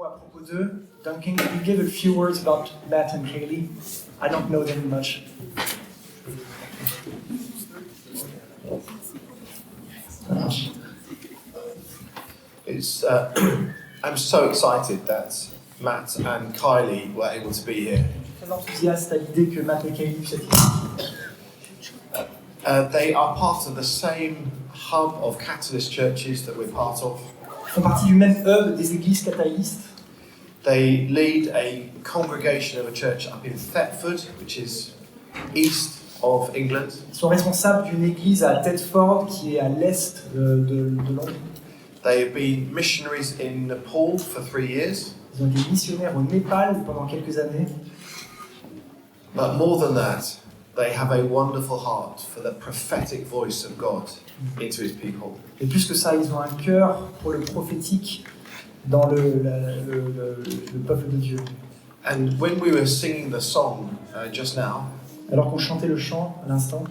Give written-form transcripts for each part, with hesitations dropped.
à propos d'eux. Duncan, can you give a few words about Matt and Kaylee? I don't know them much. I'm so excited that Matt and Kylie were able to be here. Très enthousiaste à l'idée que Matt et Kaylee puissent être ici. They are part of the same hub of Catalyst churches that we're part of. Ils font partie du même hub des églises catalystes. They lead a congregation of a church up in Thetford, which is east of England. Ils sont responsables d'une église à Thetford qui est à l'est de Londres. They have been missionaries in Nepal for 3 years. Ils ont été missionnaires au Népal pendant quelques années. But more than that, they have a wonderful heart for the prophetic voice of God into his people. Et plus que ça, ils ont un cœur pour le prophétique dans le peuple de Dieu. And when we were singing the song just now, Alors qu'on chantait le chant à l'instant,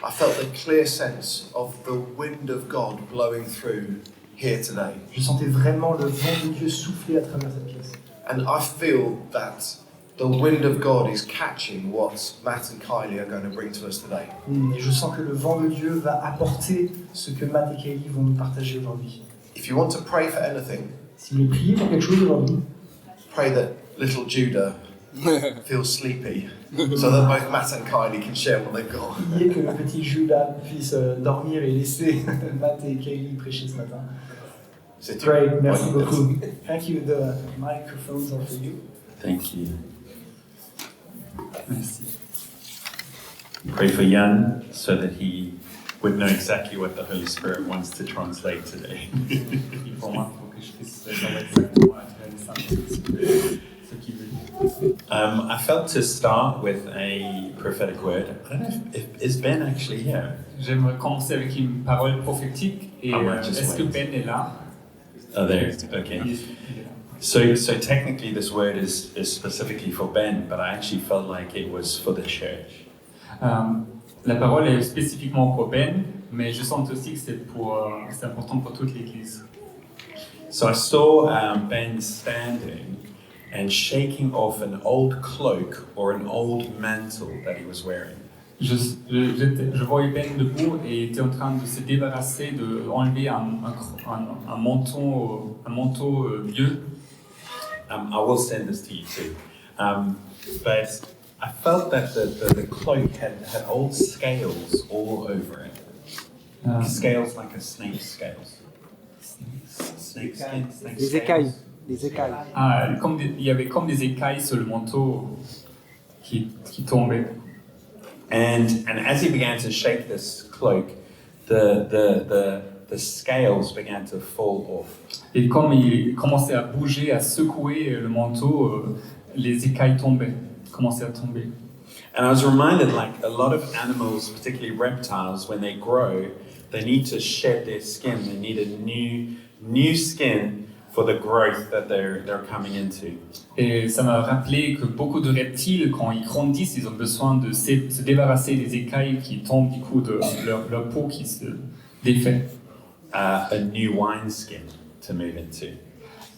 I felt the clear sense of the wind of God blowing through here today. je sentais vraiment le vent de Dieu souffler à travers cette pièce. And I feel that the wind of God is catching what Matt and Kylie are going to bring to us today. Et je sens que le vent de Dieu va apporter ce que Matt et Kaylee vont nous partager aujourd'hui. If you want to pray for anything, Si vous voulez prier pour quelque chose aujourd'hui, pray that little Judah feels sleepy so that both Matt and Kylie can share what they've got. priez que le petit Judas puisse dormir et laisser Matt et Kaylee prêcher ce matin. C'est tout. Great, merci beaucoup. Thank you. The microphones are for you. Thank you. Merci. Pray for Jan so that he would know exactly what the Holy Spirit wants to translate today. Pour moi, il faut que je puisse savoir exactement à travers les Saints ce qu'il veut dire. I felt to start with a prophetic word. I don't know is Ben actually here? J'aimerais commencer avec une parole prophétique. Et est-ce que Ben est là? Oh, there. Okay. Il est là. So technically, this word is specifically for Ben, but I actually felt like it was for the church. La parole est spécifiquement pour Ben, mais je sens aussi que c'est important pour toute l'Église. So I saw Ben standing and shaking off an old cloak or an old mantle that he was wearing. Je voyais Ben debout et était en train de se débarrasser, d'enlever un manteau vieux. I will send this to you too. But I felt that the cloak had old scales all over it. Scales like a snake's scales. Snake skin, snake Des écailles. Des écailles. Il y avait comme des écailles sur le manteau qui tombaient. And as he began to shake this cloak, the scales began to fall off. Et comme il commençait à bouger, à secouer le manteau, les écailles commençaient à tomber. And I was reminded, like a lot of animals, particularly reptiles, when they grow, they need to shed their skin. They need a new skin for the growth that they're coming into. Et ça m'a rappelé que beaucoup de reptiles, quand ils grandissent, ils ont besoin de se débarrasser des écailles qui tombent du coup de leur peau qui se défait. A new wineskin to move into.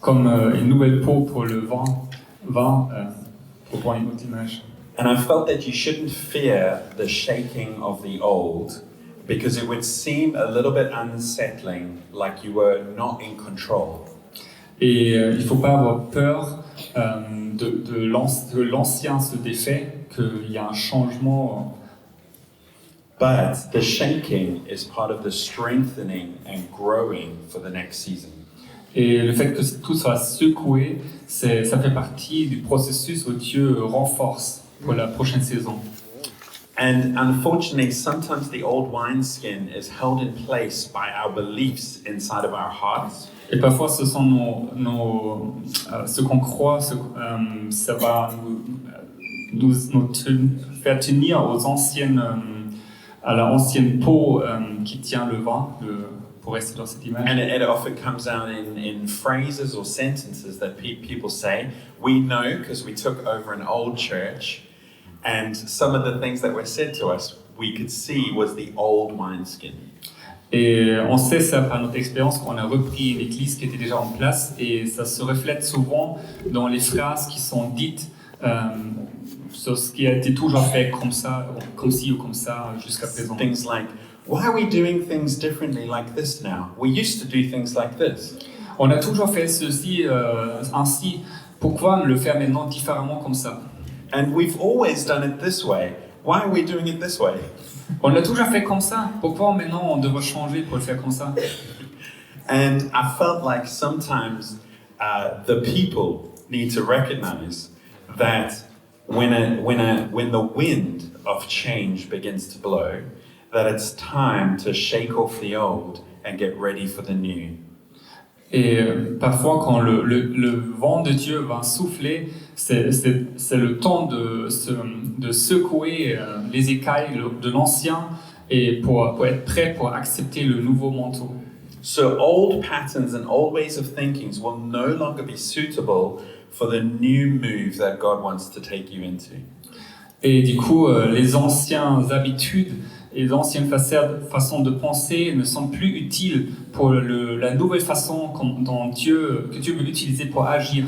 Comme une nouvelle peau pour le vin pour prendre une autre image. And I felt that you shouldn't fear the shaking of the old, because it would seem a little bit unsettling, like you were not in control. Et il ne faut pas avoir peur que l'ancien se défait, qu'il y a un changement. But the shaking is part of the strengthening and growing for the next season. Et le fait que tout soit secoué, ça fait partie du processus où Dieu renforce pour la prochaine saison. And unfortunately, sometimes the old wineskin is held in place by our beliefs inside of our hearts. Et parfois, ce sont ce qu'on croit, ça va nous faire tenir à la ancienne peau qui tient le vin, pour rester dans cette image. And it often comes out in phrases or sentences that people say. We know because we took over an old church, and some of the things that were said to us, we could see was the old wineskin. Et on sait ça par notre expérience qu'on a repris une église qui était déjà en place et ça se reflète souvent dans les phrases qui sont dites sur ce qui a été toujours fait comme ça, comme ci ou comme ça jusqu'à présent. Things like, why are we doing things differently like this now? We used to do things like this. On a toujours fait ceci ainsi, pourquoi le faire maintenant différemment comme ça? And we've always done it this way. Why are we doing it this way? On l'a toujours fait comme ça, pourquoi maintenant on devrait changer pour le faire comme ça? And I felt like sometimes the people need to recognize that when the wind of change begins to blow, that it's time to shake off the old and get ready for the new. Et parfois, quand le vent de Dieu va souffler, c'est le temps de secouer les écailles de l'ancien et pour être prêt pour accepter le nouveau manteau. So old patterns and old ways of thinking will no longer be suitable for the new move that God wants to take you into. Et du coup, les anciennes habitudes et les anciennes façons de penser ne sont plus utiles pour la nouvelle façon que Dieu veut utiliser pour agir.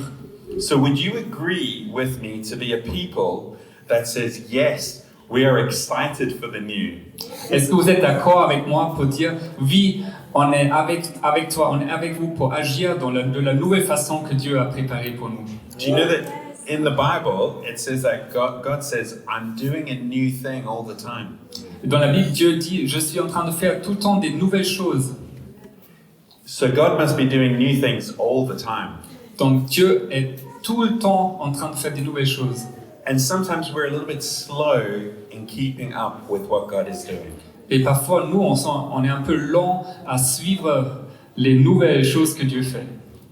So would you agree with me to be a people that says, yes, we are excited for the new? Est-ce que vous êtes d'accord avec moi pour dire, oui, on est avec toi, on est avec vous pour agir de la nouvelle façon que Dieu a préparée pour nous? Do you know that in the Bible, it says that God says, I'm doing a new thing all the time. Dans la Bible, Dieu dit, je suis en train de faire tout le temps des nouvelles choses. So God must be doing new things all the time. Donc Dieu est tout le temps en train de faire des nouvelles choses. And sometimes we're a little bit slow in keeping up with what God is doing. Et parfois, nous, on est un peu lent à suivre les nouvelles choses que Dieu fait.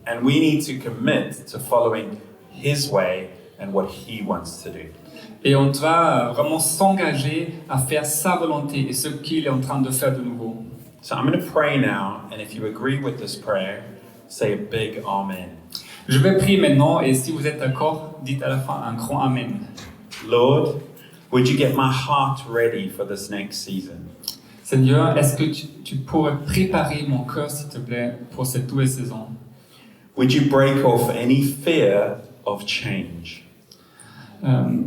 And we need to commit to following His way and what He wants to do. Et on doit vraiment s'engager à faire sa volonté et ce qu'il est en train de faire de nouveau. So I'm going to pray now, and if you agree with this prayer, say a big Amen. Je vais prier maintenant et si vous êtes d'accord, dites à la fin un grand Amen. Lord, would you get my heart ready for this next season? Seigneur, est-ce que tu pourrais préparer mon cœur, s'il te plaît, pour cette nouvelle saison? Would you break off any fear of change?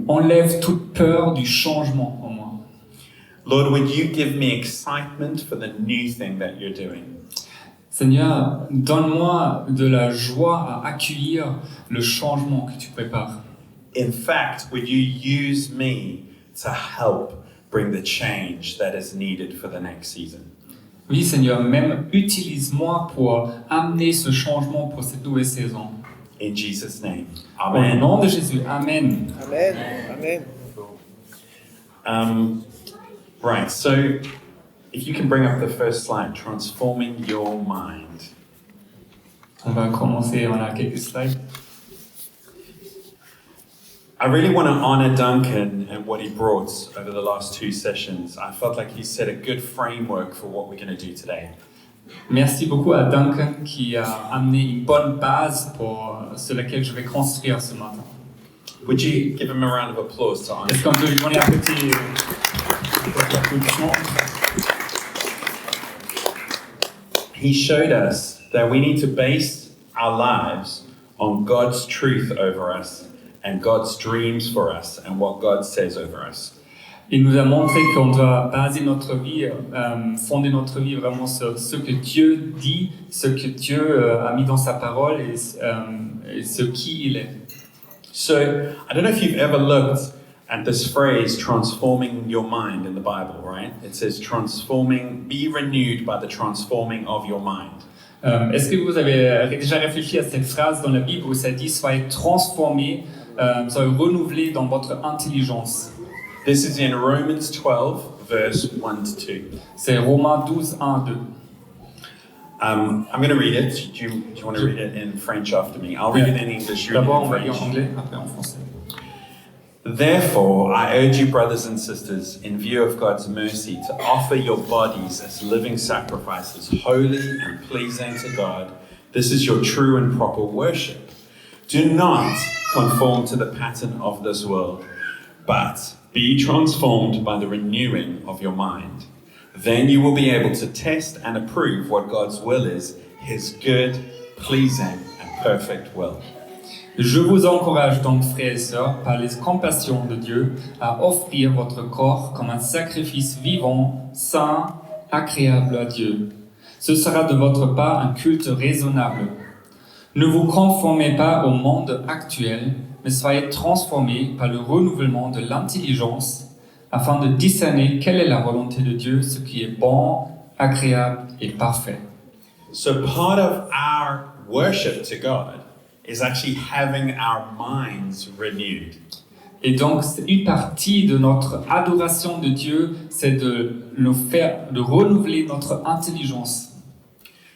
Enlève toute peur du changement en moi. Lord, would you give me excitement for the new thing that you're doing? Seigneur, donne-moi de la joie à accueillir le changement que tu prépares. In fact, would you use me to help bring the change that is needed for the next season? Oui, Seigneur, même utilise-moi pour amener ce changement pour cette nouvelle saison. In Jesus' name. Au Amen. nom de Jésus, Amen. Amen. Amen. Right, so if you can bring up the first slide, transforming your mind. On va commencer, on a quelques slides. I really want to honor Duncan and what he brought over the last two sessions. I felt like he set a good framework for what we're going to do today. Merci beaucoup à Duncan qui a amené une bonne base sur laquelle je vais construire ce matin. Would you give him a round of applause to honor? Est-ce qu'on peut lui donner un petit applaudissement? He showed us that we need to base our lives on God's truth over us and God's dreams for us and what God says over us. Il nous a montré qu'on doit baser notre vie, fonder notre vie vraiment sur ce que Dieu dit, ce que Dieu a mis dans sa parole et ce qui il est. So, I don't know if you've ever looked at this phrase, transforming your mind in the Bible, right? It says be renewed by the transforming of your mind. Est-ce que vous avez déjà réfléchi à cette phrase dans la Bible où ça dit « Soyez transformés, soyez renouvelés dans votre intelligence ». This is in Romans 12, verse 1 to 2. C'est Romains 12, 1, 2. I'm going to read it. Do you want to read it in French after me? I'll read it in English, you read D'abord, it on va lire en in French. anglais, après en français. Therefore, I urge you, brothers and sisters, in view of God's mercy, to offer your bodies as living sacrifices, holy and pleasing to God. This is your true and proper worship. Do not conform to the pattern of this world, but be transformed by the renewing of your mind. Then you will be able to test and approve what God's will is, His good, pleasing, and perfect will. Je vous encourage donc, frères et sœurs, par les compassions de Dieu, à offrir votre corps comme un sacrifice vivant, saint, agréable à Dieu. Ce sera de votre part un culte raisonnable. Ne vous conformez pas au monde actuel, mais soyez transformés par le renouvellement de l'intelligence, afin de discerner quelle est la volonté de Dieu, ce qui est bon, agréable et parfait. So part of our worship to God is actually having our minds renewed. Et donc, une partie de notre adoration de Dieu, c'est de renouveler notre intelligence.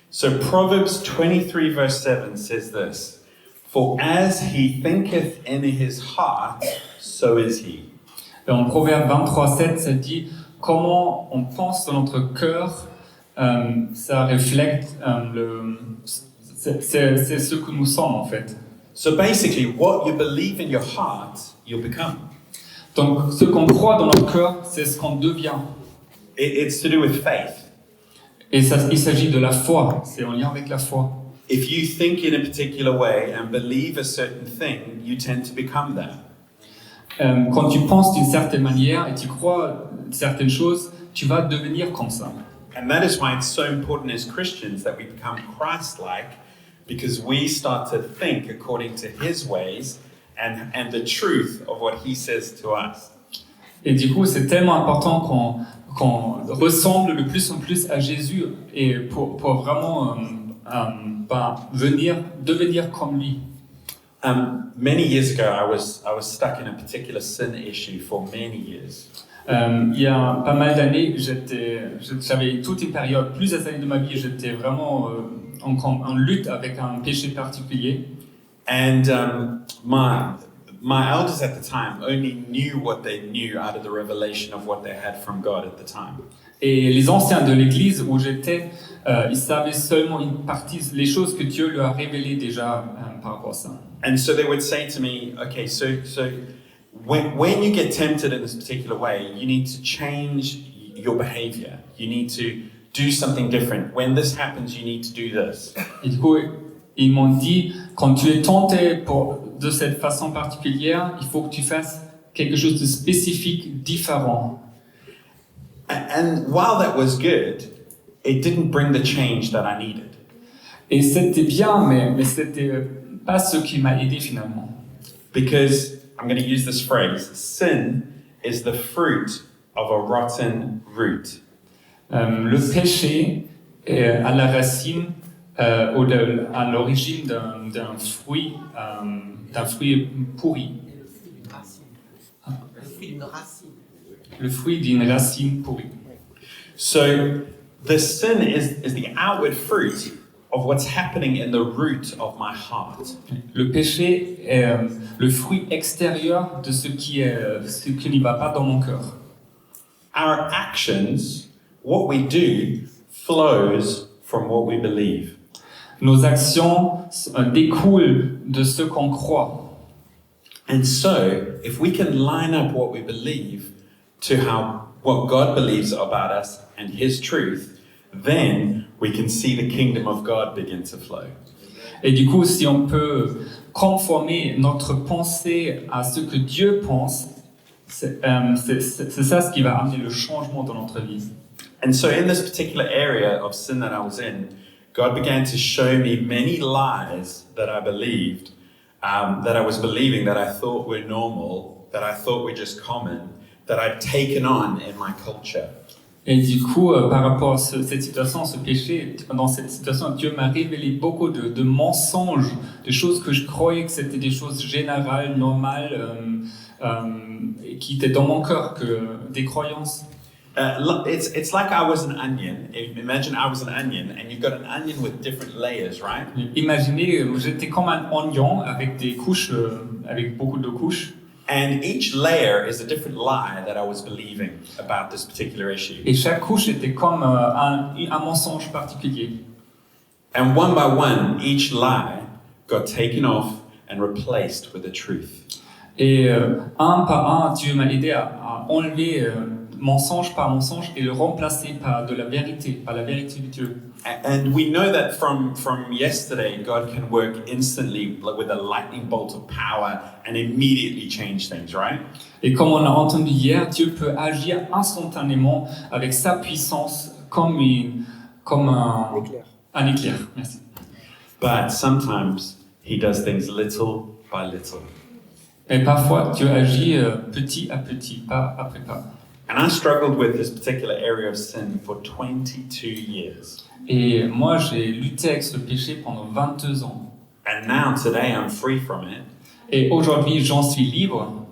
So Proverbs 23 verse 7 says this, "For as he thinketh in his heart, so is he." Et en Proverbe 23:7, ça dit comment on pense dans notre cœur, ça reflète c'est ce que nous sommes en fait. So basically, what you believe in your heart, you'll become. Donc, ce qu'on croit dans notre cœur, c'est ce qu'on devient. It's to do with faith. Et il s'agit de la foi, c'est en lien avec la foi. If you think in a particular way and believe a certain thing, you tend to become that. Quand tu penses d'une certaine manière et tu crois certaines choses, tu vas devenir comme ça. And that is why it's so important as Christians that we become Christ-like, because we start to think according to His ways and the truth of what He says to us. Et du coup, c'est tellement important qu'on ressemble de plus en plus à Jésus et pour vraiment devenir comme lui. Many years ago, I was stuck in a particular sin issue for many years. Il y a pas mal d'années, j'avais toute une période, plusieurs années de ma vie, j'étais vraiment en lutte avec un péché particulier. And my elders at the time only knew what they knew out of the revelation of what they had from God at the time. Et les anciens de l'église où j'étais, ils savaient seulement une partie, les choses que Dieu leur a révélées déjà par rapport à ça. And so they would say to me, okay, so when you get tempted in this particular way, you need to change your behavior. You need to do something different. When this happens, you need to do this. Et du coup, ils m'ont dit, quand tu es tenté de cette façon particulière, il faut que tu fasses quelque chose de spécifique, différent. And while that was good, it didn't bring the change that I needed. Et c'était bien, mais c'était pas ce qui m'a aidé finalement. Because I'm going to use this phrase, sin is the fruit of a rotten root. Le péché est à la racine ou à l'origine d'un fruit pourri. Le fruit d'une racine pourrie. So the sin is the outward fruit of what's happening in the root of my heart. Le péché est le fruit extérieur de ce qui n'y va pas dans mon cœur. Our actions, what we do, flows from what we believe. Nos actions découlent de ce qu'on croit. And so, if we can line up what we believe to what God believes about us and His truth, then we can see the kingdom of God begin to flow. Et du coup, si on peut conformer notre pensée à ce que Dieu pense, c'est ça ce qui va amener le changement dans notre vie. And so in this particular area of sin that I was in, God began to show me many lies that I believed, that I was believing, that I thought were normal, that I thought were just common, that I'd taken on in my culture. Et du coup, par rapport à cette situation, ce péché, dans cette situation, Dieu m'a révélé beaucoup de mensonges, des choses que je croyais que c'était des choses générales, normales, qui étaient dans mon cœur, des croyances. It's like I was an onion. Imagine I was an onion, and you've got an onion with different layers, right? Imaginez, j'étais comme un oignon avec des couches, avec beaucoup de couches. And each layer is a different lie that I was believing about this particular issue. Et chaque couche était comme un mensonge particulier. And one by one, each lie got taken off and replaced with the truth. Et un par un, Dieu m'a aidé à enlever mensonge par mensonge et le remplacer par de la vérité, par la vérité de Dieu. And we know that from yesterday, God can work instantly with a lightning bolt of power and immediately change things, right? Et comme on a entendu hier, Dieu peut agir instantanément avec sa puissance comme un éclair. Merci. But sometimes He does things little by little. Et parfois, Dieu agit petit à petit, pas après pas. And I struggled with this particular area of sin for 22 years. Et moi, j'ai lutté avec ce péché pendant 22 ans. And now, today, I'm free from it. Et aujourd'hui, j'en suis libre.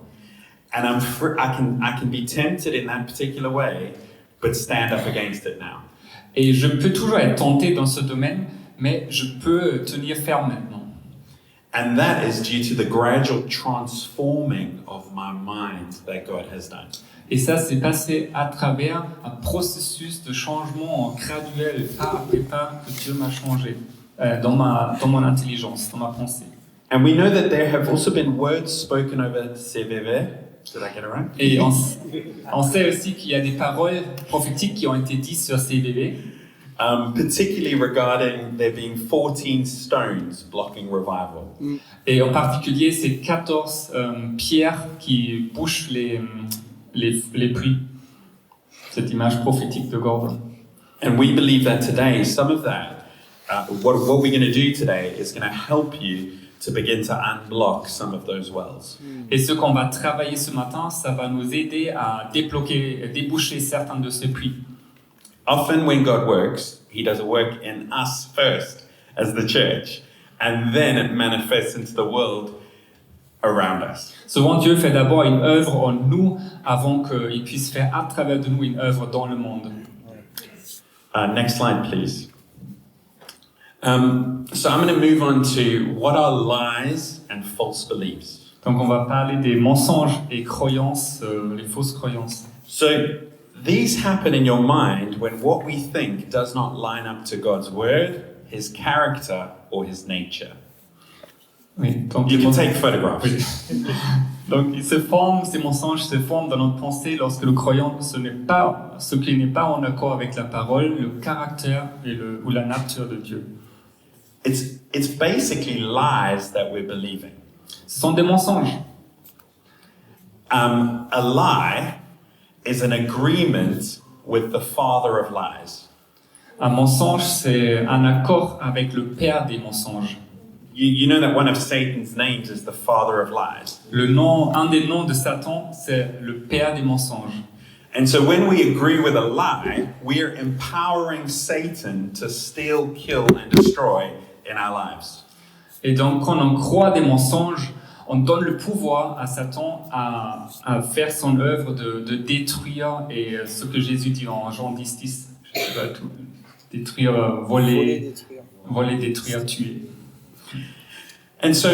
And I'm free, I can be tempted in that particular way, but stand up against it now. Et je peux toujours être tenté dans ce domaine, mais je peux tenir ferme maintenant. And that is due to the gradual transforming of my mind that God has done. Et ça, c'est passé à travers un processus de changement graduel, pas après pas, que Dieu m'a changé dans mon intelligence, dans ma pensée. And we know that there have also been words spoken over CVV. Did I get it right? Et on sait aussi qu'il y a des paroles prophétiques qui ont été dites sur CVV, Particularly regarding there being 14 stones blocking revival. et en particulier ces 14 pierres qui bouchent les pluies. Cette image prophétique de Gordon. And we believe that today, some of that, what we're going to do today is going to help you to begin to unblock some of those wells. Et ce qu'on va travailler ce matin, ça va nous aider à déboucher certains de ces puits. Often when God works, He does a work in us first as the church, and then it manifests into the world around us. Souvent, Dieu fait d'abord une œuvre en nous avant qu'il puisse faire à travers de nous une œuvre dans le monde. Next slide, please. So I'm going to move on to what are lies and false beliefs. Donc, on va parler des mensonges et croyances, les fausses croyances. So these happen in your mind when what we think does not line up to God's word, His character, or His nature. Oui, donc, You can take photographs. Oui. Donc, ces mensonges se forment dans notre pensée lorsque nous croyons ce qui n'est pas en accord avec la parole, le caractère ou la nature de Dieu. It's basically lies that we're believing. Ce sont des mensonges. A lie is an agreement with the father of lies. Un mensonge, c'est un accord avec le père des mensonges. You know that one of Satan's names is the father of lies. Un des noms de Satan, c'est le père des mensonges. And so when we agree with a lie, we are empowering Satan to steal, kill, and destroy in our lives. Et donc, quand on croit des mensonges, on donne le pouvoir à Satan à faire son œuvre de détruire, et ce que Jésus dit en Jean 10, je sais pas tout, détruire, voler, détruire, tuer. And so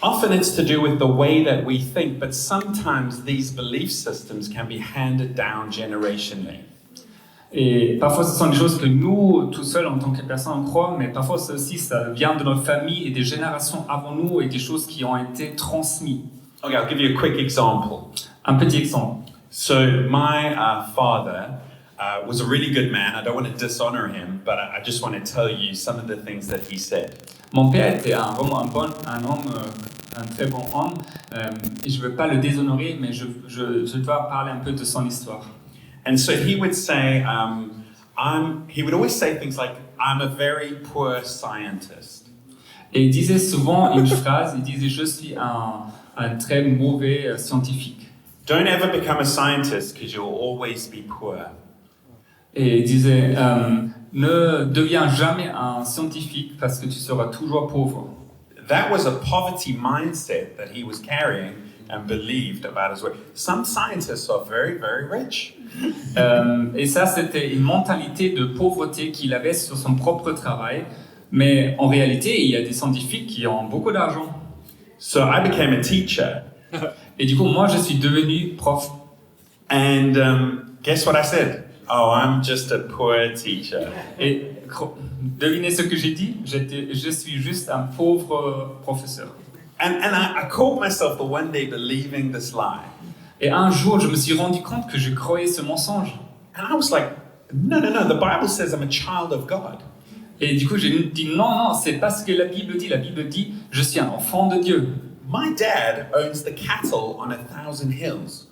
often it's to do with the way that we think, but sometimes these belief systems can be handed down generationally. Et parfois, ce sont des choses que nous, tout seuls, en tant que personnes, on croit, mais parfois, ça aussi, ça vient de notre famille et des générations avant nous et des choses qui ont été transmises. Okay, I'll give you a quick example. Un petit exemple. So my father was a really good man. I don't want to dishonor him, but I just want to tell you some of the things that he said. Mon père était vraiment un très bon homme, et je ne veux pas le déshonorer, mais je dois parler un peu de son histoire. And so he would say, he would always say things like, I'm a very poor scientist. Et il disait souvent une phrase, il disait, je suis un très mauvais scientifique. Don't ever become a scientist because you'll always be poor. Et il disait, ne deviens jamais un scientifique parce que tu seras toujours pauvre. That was a poverty mindset that he was carrying and believed about his work. Some scientists are very, very rich. Et ça, c'était une mentalité de pauvreté qu'il avait sur son propre travail. Mais en réalité, il y a des scientifiques qui ont beaucoup d'argent. So I became a teacher. Et du coup, moi, je suis devenu prof. And guess what I said? Oh, I'm just a poor teacher. Et devinez ce que j'ai dit? Je suis juste un pauvre professeur. And I caught myself the one day believing this lie. Et un jour, je me suis rendu compte que je croyais ce mensonge. And I was like, no, the Bible says I'm a child of God. Et du coup, j'ai dit non, c'est pas ce que la Bible dit. La Bible dit, je suis un enfant de Dieu. My dad owns the cattle on 1,000 hills.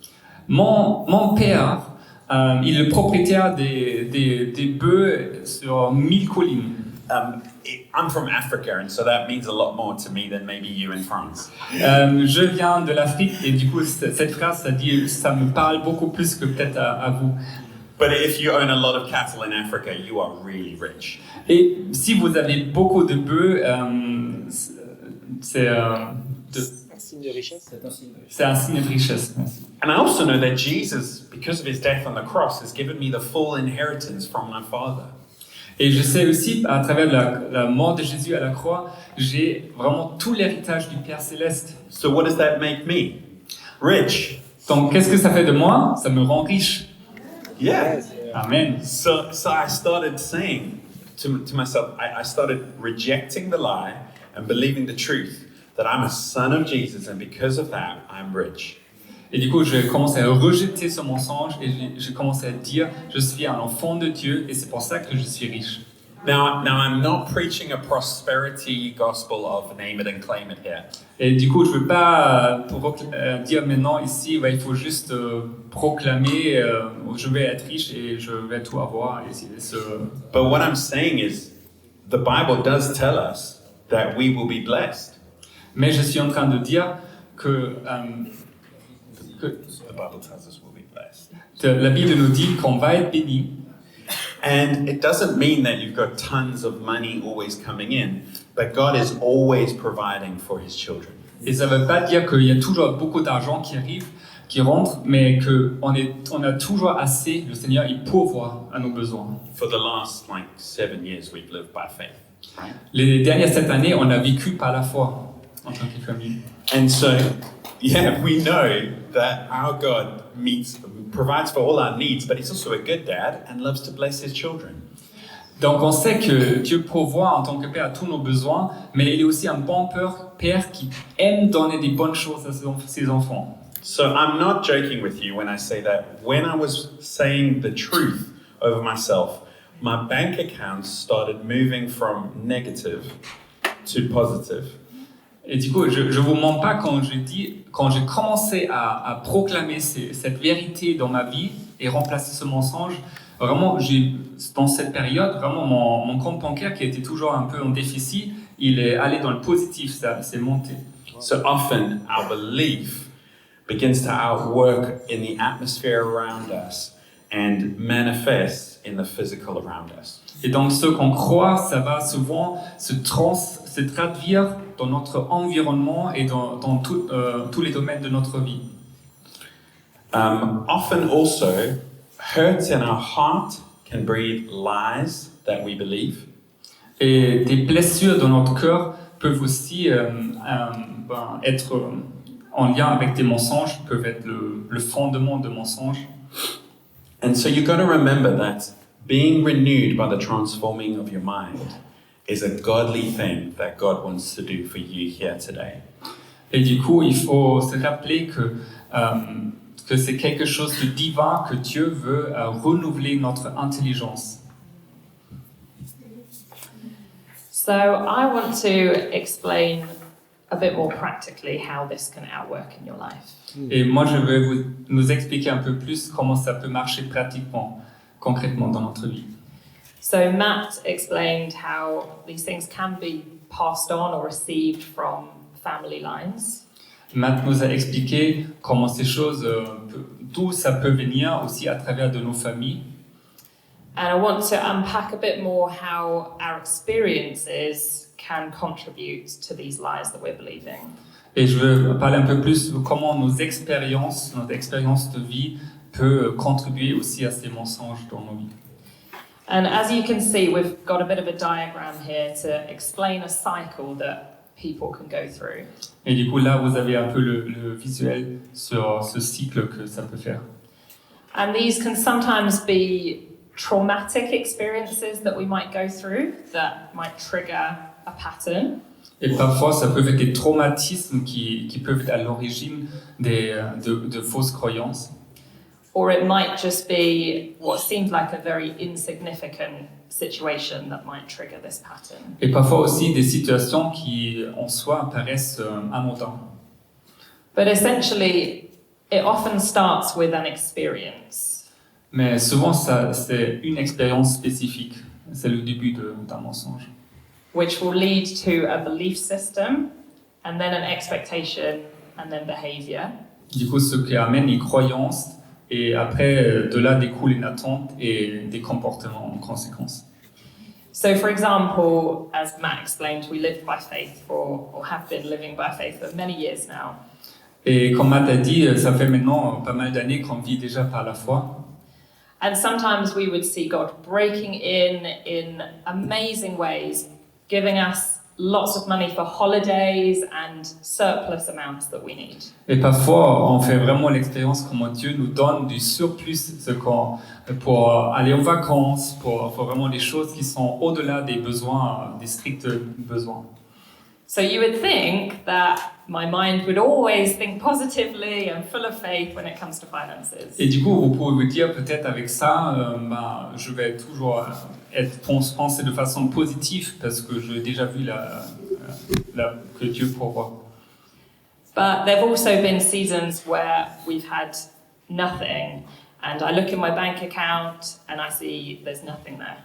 Mon père, il est le propriétaire des bœufs sur 1000 collines. I'm from Africa, and so that means a lot more to me than maybe you in France. Je viens de l'Afrique et du coup, cette phrase, ça me parle beaucoup plus que peut-être à vous. But if you own a lot of cattle in Africa, you are really rich. Et si vous avez beaucoup de bœufs, c'est un signe de richesse. C'est un signe de richesse. Merci. And I also know that Jesus, because of his death on the cross, has given me the full inheritance from my Father. Et je sais aussi, à travers la mort de Jésus à la croix, j'ai vraiment tout l'héritage du Père Céleste. So what does that make me? Rich. Donc, qu'est-ce que ça fait de moi? Ça me rend riche. Yeah. Amen. So I started saying to myself, I started rejecting the lie and believing the truth that I'm a son of Jesus, and because of that, I'm rich. Et du coup, j'ai commencé à rejeter ce mensonge et j'ai commencé à dire, je suis un enfant de Dieu et c'est pour ça que je suis riche. Now I'm not preaching a prosperity gospel of name it and claim it here. Et du coup, je ne veux pas dire maintenant ici, il faut juste proclamer, je vais être riche et je vais tout avoir. But what I'm saying is, the Bible does tell us that we will be blessed. Mais je suis en train de dire que The Bible tells us we'll be blessed. La Bible nous dit qu'on va être béni. And it doesn't mean that you've got tons of money always coming in, but God is always providing for his children. Et ça ne veut pas dire qu'il y a toujours beaucoup d'argent qui arrive, qui rentre, mais qu'on a toujours assez, le Seigneur, il pourvoit à nos besoins. For the last 7 years, we've lived by faith. Right? Les dernières 7 années, on a vécu par la foi en tant que famille. And so, yeah, we know that our God provides for all our needs, but he's also a good dad and loves to bless his children. Donc on sait que Dieu pourvoit en tant que Père à tous nos besoins, mais il est aussi un bon Père qui aime donner des bonnes choses à ses enfants. So I'm not joking with you when I say that when I was saying the truth over myself, my bank accounts started moving from negative to positive. Et du coup, je ne vous mens pas quand j'ai commencé à proclamer cette vérité dans ma vie et remplacer ce mensonge, vraiment, dans cette période, vraiment, mon compte bancaire qui était toujours un peu en déficit, il est allé dans le positif, ça s'est monté. So often our belief begins to outwork in the atmosphere around us and manifest in the physical around us. Et donc, ce qu'on croit, ça va souvent se traduire dans notre environnement et dans tous les domaines de notre vie. Often also, hurt in our heart can breed lies that we believe. Et des blessures dans notre cœur peuvent aussi être en lien avec des mensonges, peuvent être le fondement de mensonges. And so you've got to remember that being renewed by the transforming of your mind is a godly thing that God wants to do for you here today. Et du coup, il faut se rappeler que c'est quelque chose de divin, que Dieu veut renouveler notre intelligence. So I want to explain a bit more practically how this can outwork in your life. Et moi, je vais nous expliquer un peu plus comment ça peut marcher pratiquement, concrètement dans notre vie. So Matt explained how these things can be passed on or received from family lines. Matt nous a expliqué comment ces choses, d'où ça peut venir aussi à travers de nos familles. And I want to unpack a bit more how our experiences can contribute to these lies that we're believing. Et je veux parler un peu plus de comment notre expérience de vie peut contribuer aussi à ces mensonges dans nos vies. And as you can see, we've got a bit of a diagram here to explain a cycle that people can go through. Et du coup, là, vous avez un peu le visuel sur ce cycle que ça peut faire. And these can sometimes be traumatic experiences that we might go through that might trigger a pattern. Et parfois, ça peut être des traumatismes qui peuvent être à l'origine de fausses croyances. Or it might just be what seems like a very insignificant situation that might trigger this pattern. Et parfois aussi des situations qui, en soi, paraissent anodines. But essentially, it often starts with an experience. Mais souvent, c'est une expérience spécifique. C'est le début d'un mensonge. Which will lead to a belief system, and then an expectation, and then behavior. Du coup, ce qui amène une croyance, et après, de là découle une attente et des comportements en conséquence. So, for example, as Matt explained, we live by faith or have been living by faith for many years now. Et comme Matt a dit, ça fait maintenant pas mal d'années qu'on vit déjà par la foi. And sometimes we would see God breaking in amazing ways, giving us lots of money for holidays and surplus amounts that we need. Et parfois, on fait vraiment l'expérience comment Dieu nous donne du surplus pour aller en vacances, pour vraiment des choses qui sont au-delà des besoins, des stricts besoins. So you would think that my mind would always think positively and full of faith when it comes to finances. Et du coup, vous pouvez vous dire peut-être avec ça, je vais toujours penser de façon positive parce que j'ai déjà vu que Dieu pourvoit. But there have also been seasons where we've had nothing, and I look in my bank account and I see there's nothing there.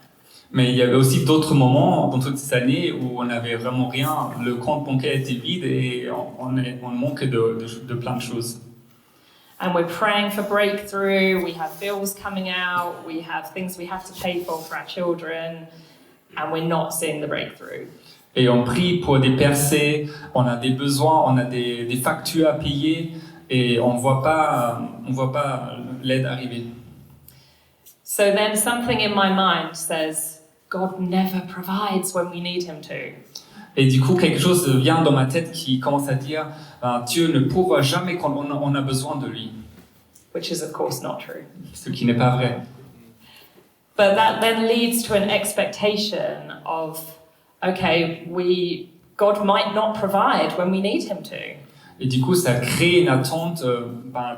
Mais il y avait aussi d'autres moments dans toutes ces années où on n'avait vraiment rien, le compte bancaire était vide et on manquait de plein de choses. And we're praying for breakthrough, we have bills coming out, we have things we have to pay for our children, and we're not seeing the breakthrough. Et on prie pour des percées, on a des besoins, on a des factures à payer et on voit pas l'aide arriver. So then something in my mind says, God never provides when we need him to. Et du coup, quelque chose vient dans ma tête qui commence à dire Dieu ne pourvoit jamais quand on a besoin de lui. Which is of course not true. Ce qui n'est pas vrai. But that then leads to an expectation of, okay, God might not provide when we need him to. Et du coup, ça crée une attente,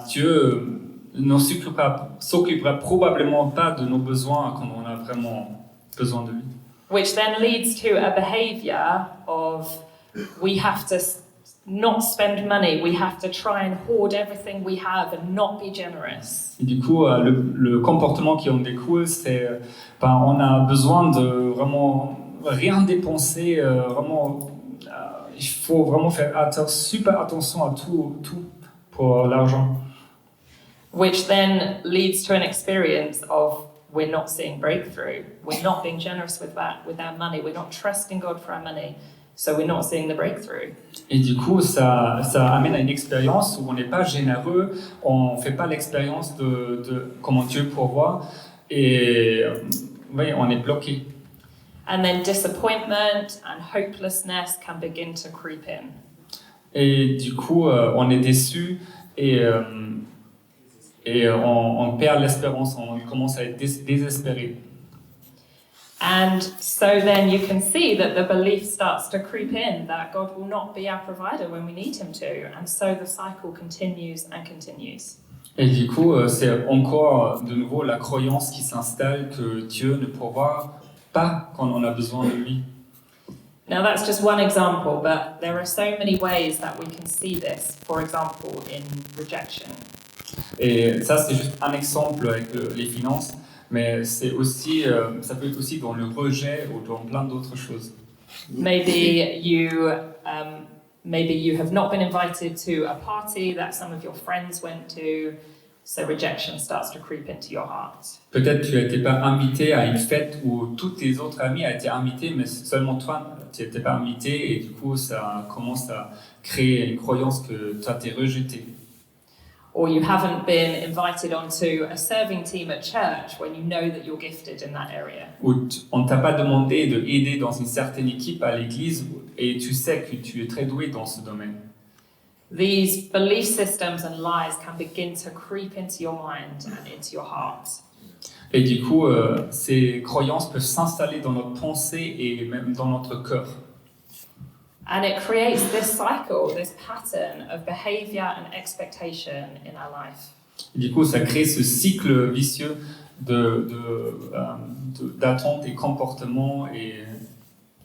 Dieu ne s'occupera probablement pas de nos besoins quand on a vraiment besoin de lui. Which then leads to a behavior of we have to not spend money, we have to try and hoard everything we have and not be generous. Et du coup, le comportement qui en découle, c'est on a besoin de vraiment rien dépenser, il faut vraiment faire super attention à tout pour l'argent. Which then leads to an experience of we're not seeing breakthrough. We're not being generous with our money. We're not trusting God for our money. So we're not seeing the breakthrough. Et du coup, ça amène à une expérience où on n'est pas généreux, on ne fait pas l'expérience de comment Dieu pourvoit et on est bloqué. And then disappointment and hopelessness can begin to creep in. Et du coup, on est déçu et on perd l'espérance, on commence à être désespéré. And so then you can see that the belief starts to creep in that God will not be our provider when we need him to. And so the cycle continues and continues. Et du coup, c'est encore de nouveau la croyance qui s'installe que Dieu ne pourvoit pas quand on a besoin de lui. Now that's just one example, but there are so many ways that we can see this. For example, in rejection. Et ça, c'est juste un exemple avec les finances, mais c'est aussi, ça peut être aussi dans le rejet ou dans plein d'autres choses. Maybe you have not been invited to a party that some of your friends went to, so rejection starts to creep into your heart. Peut-être tu n'étais pas invité à une fête où tous tes autres amis ont été invités, mais seulement toi, tu n'étais pas invité, et du coup, ça commence à créer une croyance que tu as été rejeté. Or you haven't been invited onto a serving team at church when you know that you're gifted in that area. Ou on ne t'a pas demandé de aider dans une certaine équipe à l'église et tu sais que tu es très doué dans ce domaine. These belief systems and lies can begin to creep into your mind and into your heart. Et du coup, ces croyances peuvent s'installer dans notre pensée et même dans notre cœur. And it creates this cycle, this pattern of behavior and expectation in our life. Et du coup, ça crée ce cycle vicieux d'attente et comportement. Et,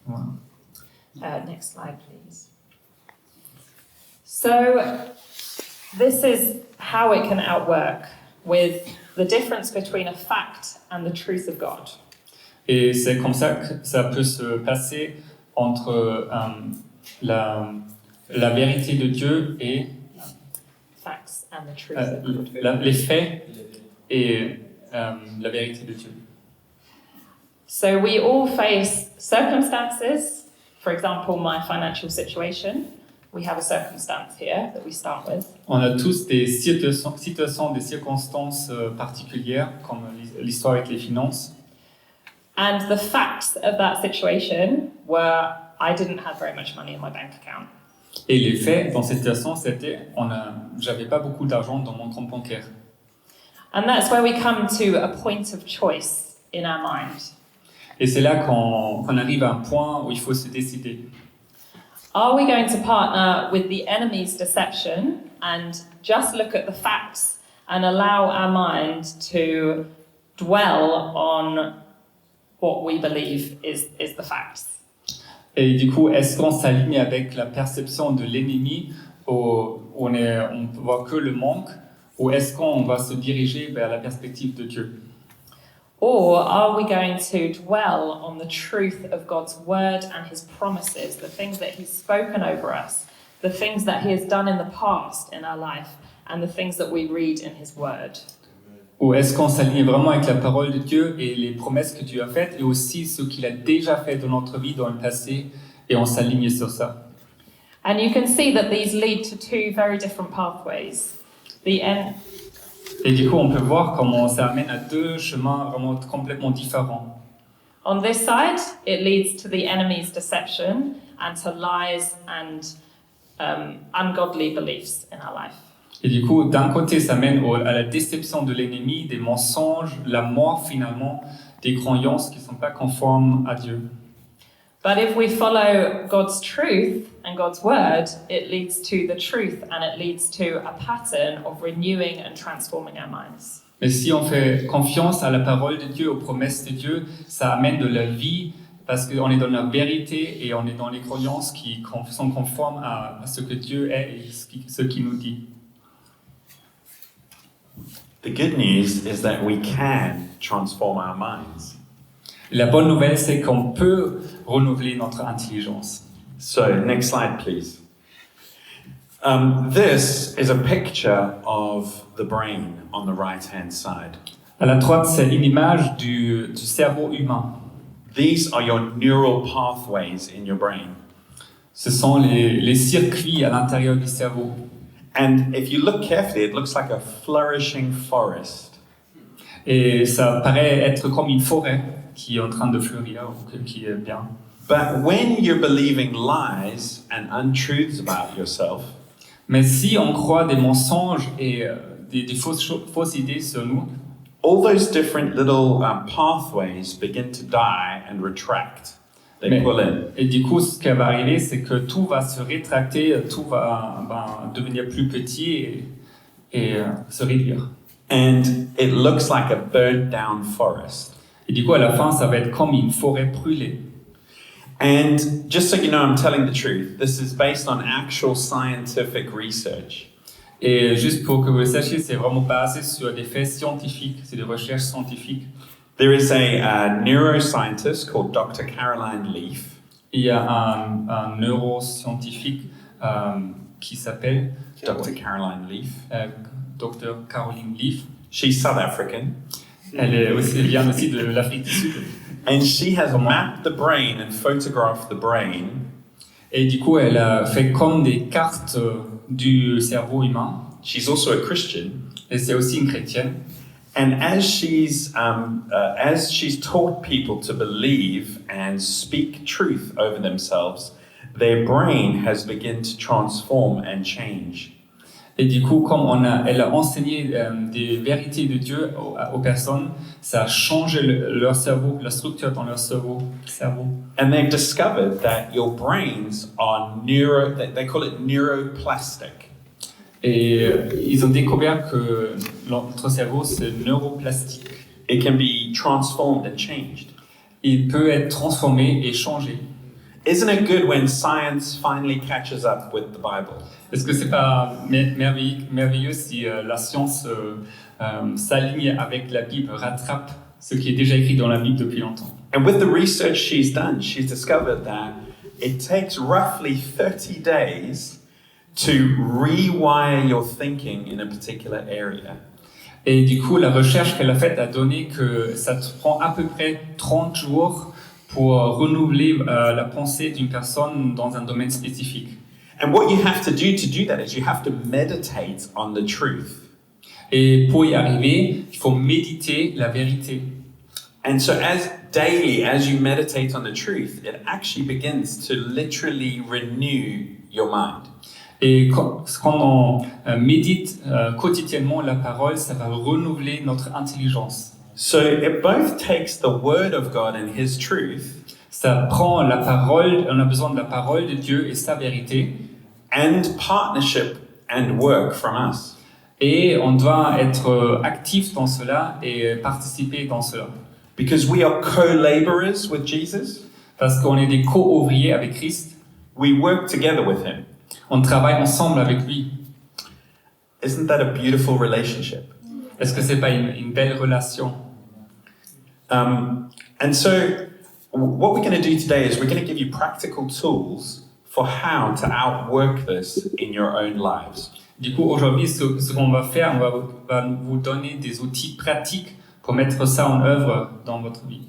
voilà. Next slide, please. So, this is how it can outwork with the difference between a fact and the truth of God. Et c'est comme ça que ça peut se passer entre la vérité de Dieu et Facts and the truth of God. les faits et la vérité de Dieu. So we all face circumstances, for example, my financial situation. We have a circumstance here that we start with. On a tous des situations, des circonstances particulières, comme l'histoire avec les finances. And the facts of that situation were I didn't have very much money in my bank account. Et les faits dans cette situation, c'était j'avais pas beaucoup d'argent dans mon compte bancaire. And that's where we come to a point of choice in our mind. Et c'est là qu'on arrive à un point où il faut se décider. Are we going to partner with the enemy's deception and just look at the facts and allow our mind to dwell on what we believe is the facts? Et du coup, est-ce qu'on s'aligne avec la perception de l'ennemi où on voit que le manque, ou est-ce qu'on va se diriger vers la perspective de Dieu? Or are we going to dwell on the truth of God's word and his promises, the things that he's spoken over us, the things that he has done in the past in our life, and the things that we read in his word? Ou est-ce qu'on s'aligne vraiment avec la parole de Dieu et les promesses que Dieu a faites, et aussi ce qu'il a déjà fait dans notre vie dans le passé, et on s'aligne sur ça? And you can see that these lead to two very different pathways. Et du coup, on peut voir comment ça amène à deux chemins vraiment complètement différents. On this side, it leads to the enemy's deception and to lies and ungodly beliefs in our life. Et du coup, d'un côté, ça mène à la déception de l'ennemi, des mensonges, la mort finalement, des croyances qui ne sont pas conformes à Dieu. But if we follow God's truth and God's word, it leads to the truth and it leads to a pattern of renewing and transforming our minds. Mais si on fait confiance à la parole de Dieu, aux promesses de Dieu, ça amène de la vie parce qu'on est dans la vérité et on est dans les croyances qui sont conformes à ce que Dieu est et ce qu'il nous dit. The good news is that we can transform our minds. La bonne nouvelle, c'est qu'on peut renouveler notre intelligence. So, next slide, please. This is a picture of the brain on the right-hand side. À la droite, c'est une image du cerveau humain. These are your neural pathways in your brain. Ce sont les circuits à l'intérieur du cerveau. And if you look carefully, it looks like a flourishing forest. Et ça paraît être comme une forêt qui est en train de fleurir, ou qui est bien. But when you're believing lies and untruths about yourself, mais si on croit des mensonges et des fausses idées sur nous, all those different little pathways begin to die and retract. They pull in. Et du coup, ce qui va arriver, c'est que tout va se rétracter, tout va devenir plus petit et se réduire. And it looks like a burned down forest. Et du coup, à la fin, ça va être comme une forêt brûlée. And just so you know, I'm telling the truth. This is based on actual scientific research. Et juste pour que vous le sachiez, c'est vraiment basé sur des faits scientifiques, c'est des recherches scientifiques. There is a neuroscientist called Dr. Caroline Leaf. Il y a un neuroscientifique qui s'appelle Dr. Caroline Leaf. Dr. Caroline Leaf. She's South African. Elle vient aussi de l'Afrique du Sud. And she has mapped the brain and photographed the brain. Et du coup, elle a fait comme des cartes du cerveau humain. She's also a Christian. Et c'est aussi une chrétienne. And as she's taught people to believe and speak truth over themselves, their brain has begun to transform and change. Et du coup, comme elle a enseigné des vérités de Dieu aux personnes, ça a changé leur cerveau, la structure dans leur cerveau. And they've discovered that your brains are they call it neuroplastic. Et ils ont découvert que notre cerveau, c'est neuroplastique. It can be transformed and changed. Il peut être transformé et changé. Isn't it good when science finally catches up with the Bible? Est-ce que c'est pas merveilleux si la science s'aligne avec la Bible, rattrape ce qui est déjà écrit dans la Bible depuis longtemps? And with the research she's done, she's discovered that it takes roughly 30 days to rewire your thinking in a particular area. Et du coup, la recherche qu'elle a faite a donné que ça te prend à peu près 30 jours pour renouveler la pensée d'une personne dans un domaine spécifique. And what you have to do that is you have to meditate on the truth. Et pour y arriver, il faut méditer la vérité. And so as you meditate on the truth, it actually begins to literally renew your mind. Et quand on médite quotidiennement la parole, ça va renouveler notre intelligence. So it both takes the word of God and his truth Ça prend la parole, on a besoin de la parole de Dieu et sa vérité. and partnership and work from us. Et on doit être actif dans cela et participer dans cela. Because we are co-laborers with Jesus, Parce qu'on est des co-ouvriers avec Christ. we work together with him. On travaille ensemble avec lui. Isn't that a beautiful relationship? Est-ce que c'est pas une belle relation? And so what we're going to do today is we're going to give you practical tools for how to outwork this in your own lives. Du coup, aujourd'hui, ce qu'on va faire, va vous donner des outils pratiques pour mettre ça en œuvre dans votre vie.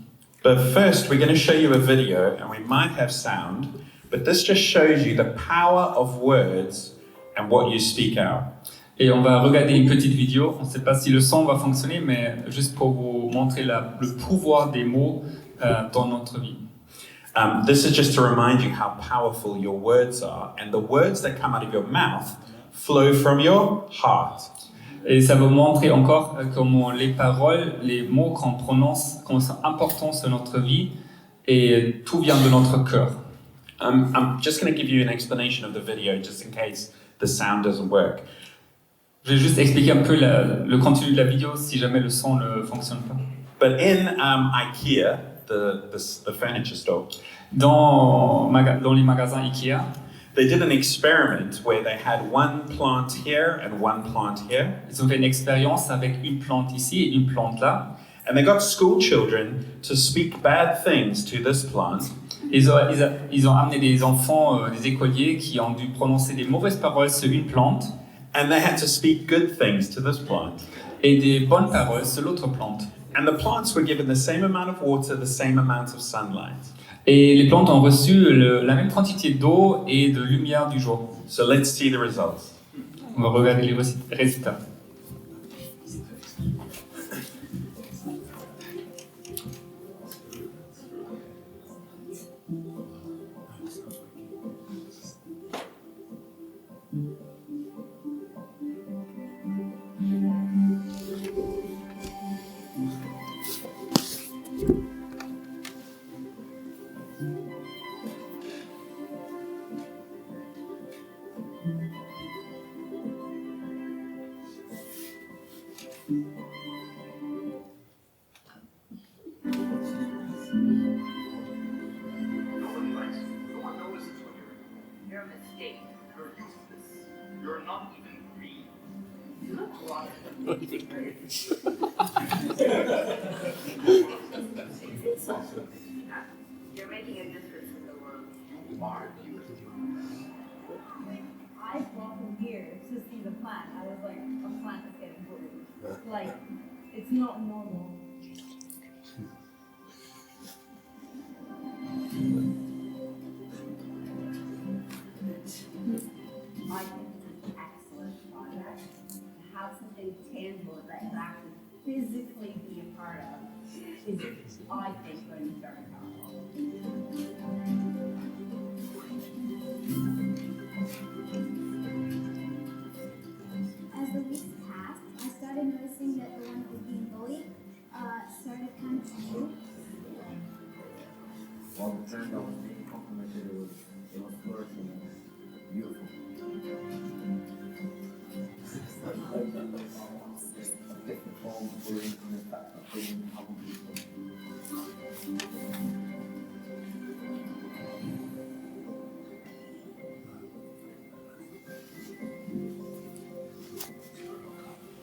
But first, we're going to show you a video, and we might have sound, but this just shows you the power of words and what you speak out. Et on va regarder une petite vidéo. On ne sait pas si le son va fonctionner, mais juste pour vous montrer le pouvoir des mots dans notre vie. This is just to remind you how powerful your words are, and the words that come out of your mouth flow from your heart. Et ça va montrer encore comment les paroles, les mots qu'on prononce, comment sont importants sur notre vie, et tout vient de notre cœur. I'm just going to give you an explanation of the video, just in case the sound doesn't work. Je vais juste expliquer un peu le contenu de la vidéo si jamais le son ne fonctionne pas. But in IKEA, the furniture store, Dans les magasins Ikea, they did an experiment where they had one plant here and one plant here. ils ont fait une expérience avec une plante ici et une plante là. And they got school children to speak bad things to this plant. Ils ont amené des enfants, des écoliers qui ont dû prononcer des mauvaises paroles sur une plante And they had to speak good things to this plant. et des bonnes paroles sur l'autre plante. And the plants were given the same amount of water, the same amount of sunlight. Et les plantes ont reçu la même quantité d'eau et de lumière du jour. So let's see the results. On va regarder les résultats. You're a mistake. You're useless. You're not even green. You look like you're making a difference in the world. You are beautiful. I brought him here to see the plant. I was like, a plant is getting bullied. Like, it's not normal. I think it's an excellent project. To have something tangible that you can actually physically be a part of is, I think, going to be very powerful.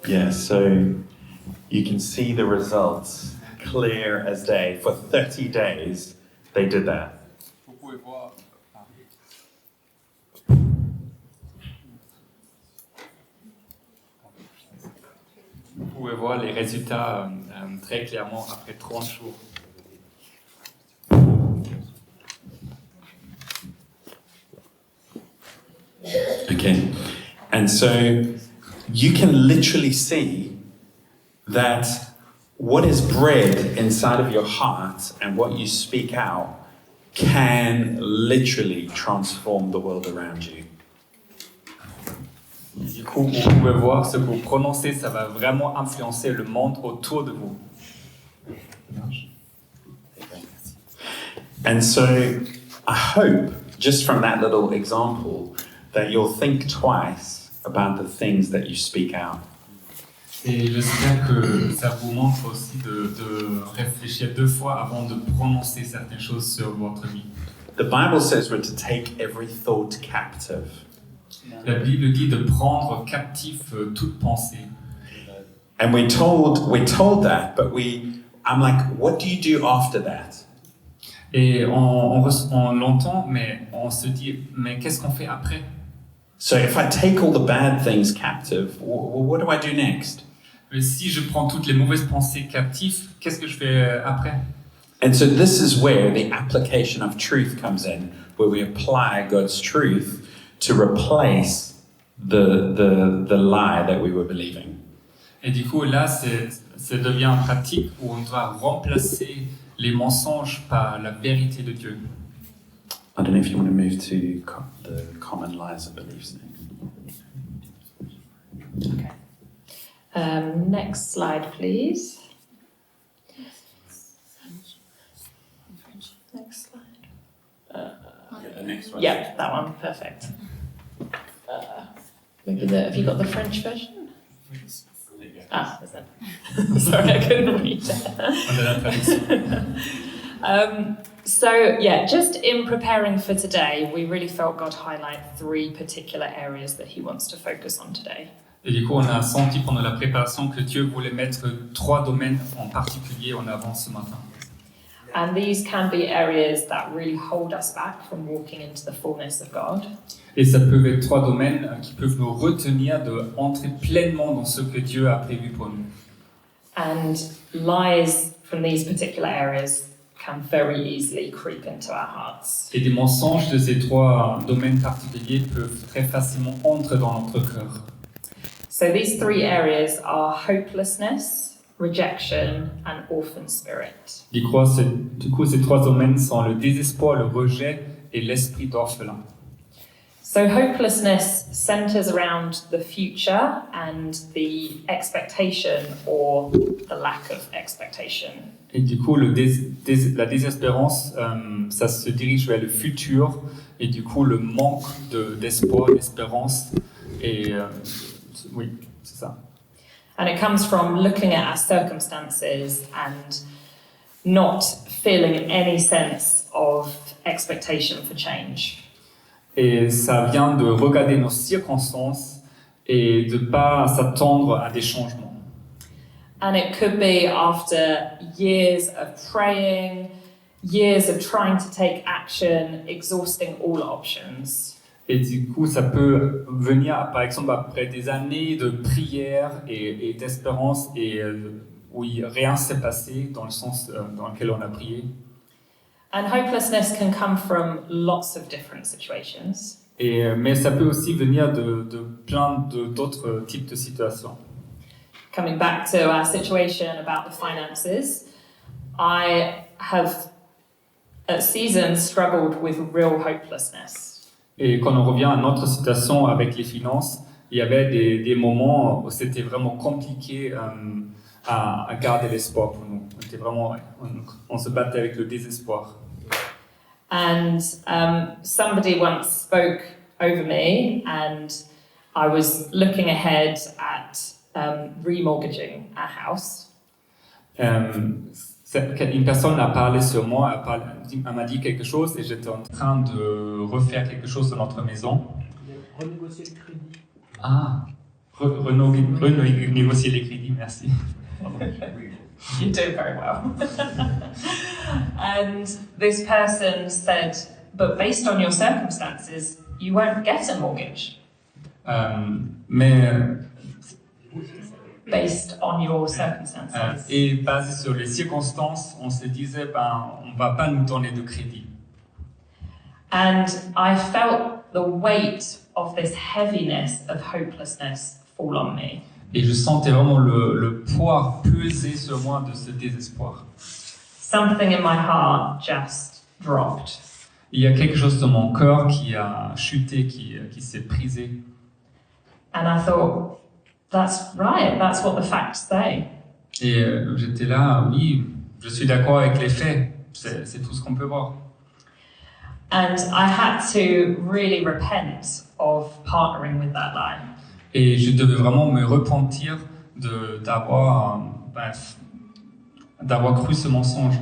Yeah, so you can see the results clear as day. For 30 days, they did that. Vous pouvez voir. Vous pouvez voir les résultats très clairement après 30 jours. Okay, and so you can literally see that what is bred inside of your heart and what you speak out can literally transform the world around you. Du coup, vous pouvez voir ce que vous prononcez, ça va vraiment influencer le monde autour de vous. And so I hope, just from that little example, that you'll think twice about the things that you speak out. Et j'espère que ça vous montre aussi de réfléchir 2 fois avant de prononcer certaines choses sur votre vie. The Bible says we're to take every thought captive. La Bible dit de prendre captif toute pensée. And we're told that, but I'm like, what do you do after that? Et on l'entend, mais on se dit, mais qu'est-ce qu'on fait après? So if I take all the bad things captive, what do I do next? Mais si je prends toutes les mauvaises pensées captives, qu'est-ce que je fais après? And so this is where the application of truth comes in, where we apply God's truth to replace the lie that we were believing. Et du coup, là, ça devient pratique où on doit remplacer les mensonges par la vérité de Dieu. I don't know if you want to move to the common lies and beliefs next. Okay. Next slide, please. Next slide. The next one. Yeah, that one. Perfect. Maybe have you got the French version? There you go. Ah, is it? Sorry, I couldn't read it. On a la traduction. So, yeah, just in preparing for today, we really felt God highlight 3 particular areas that He wants to focus on today. Et du coup, on a senti pendant la préparation que Dieu voulait mettre 3 domaines en particulier en avant ce matin. And these can be areas that really hold us back from walking into the fullness of God. Et ça peut être 3 domaines qui peuvent nous retenir de entrer pleinement dans ce que Dieu a prévu pour nous. And lies from these particular areas can very easily creep into our hearts. Et des mensonges de ces 3 domaines particuliers peuvent très facilement entrer dans notre cœur. So these 3 areas are hopelessness, rejection, and orphan spirit. Du coup, ces 3 domaines sont le désespoir, le rejet et l'esprit d'orphelin. So hopelessness centers around the future and the expectation or the lack of expectation. Et du coup, la désespérance, ça se dirige vers le futur et du coup, le manque d'espoir, d'espérance. Et oui, c'est ça. And it comes from looking at our circumstances and not feeling any sense of expectation for change. Et ça vient de regarder nos circonstances et de ne pas s'attendre à des changements. And it could be after years of praying, years of trying to take action, exhausting all options. Et du coup, ça peut venir, par exemple, après des années de prière et d'espérance et où rien s'est passé dans le sens dans lequel on a prié. And hopelessness can come from lots of different situations. Mais ça peut aussi venir de plein d'autres types de situations. Coming back to our situation about the finances, I have at seasons struggled with real hopelessness. Et quand on revient à notre situation avec les finances, il y avait des moments où c'était vraiment compliqué à garder l'espoir pour nous. On se battait avec le désespoir. And somebody once spoke over me, and I was looking ahead at remortgaging our house. Une personne a parlé sur moi, elle m'a dit quelque chose et j'étais en train de refaire quelque chose dans notre maison. Renégocier le crédit. Ah, renégocier les crédits, merci. You do very well. And this person said, but based on your circumstances, you won't get a mortgage. Based on your circumstances. Et basé sur les circonstances, on se disait, on va pas nous donner de crédit. And I felt the weight of this heaviness of hopelessness fall on me. Et je sentais vraiment le poids peser sur moi de ce désespoir. Something in my heart just dropped. Il y a quelque chose dans mon cœur qui a chuté, qui s'est brisé. And I thought, that's right, that's what the facts say. Et j'étais là, oui, je suis d'accord avec les faits, c'est tout ce qu'on peut voir. And I had to really repent of partnering with that lie. Et je devais vraiment me repentir d'avoir cru ce mensonge.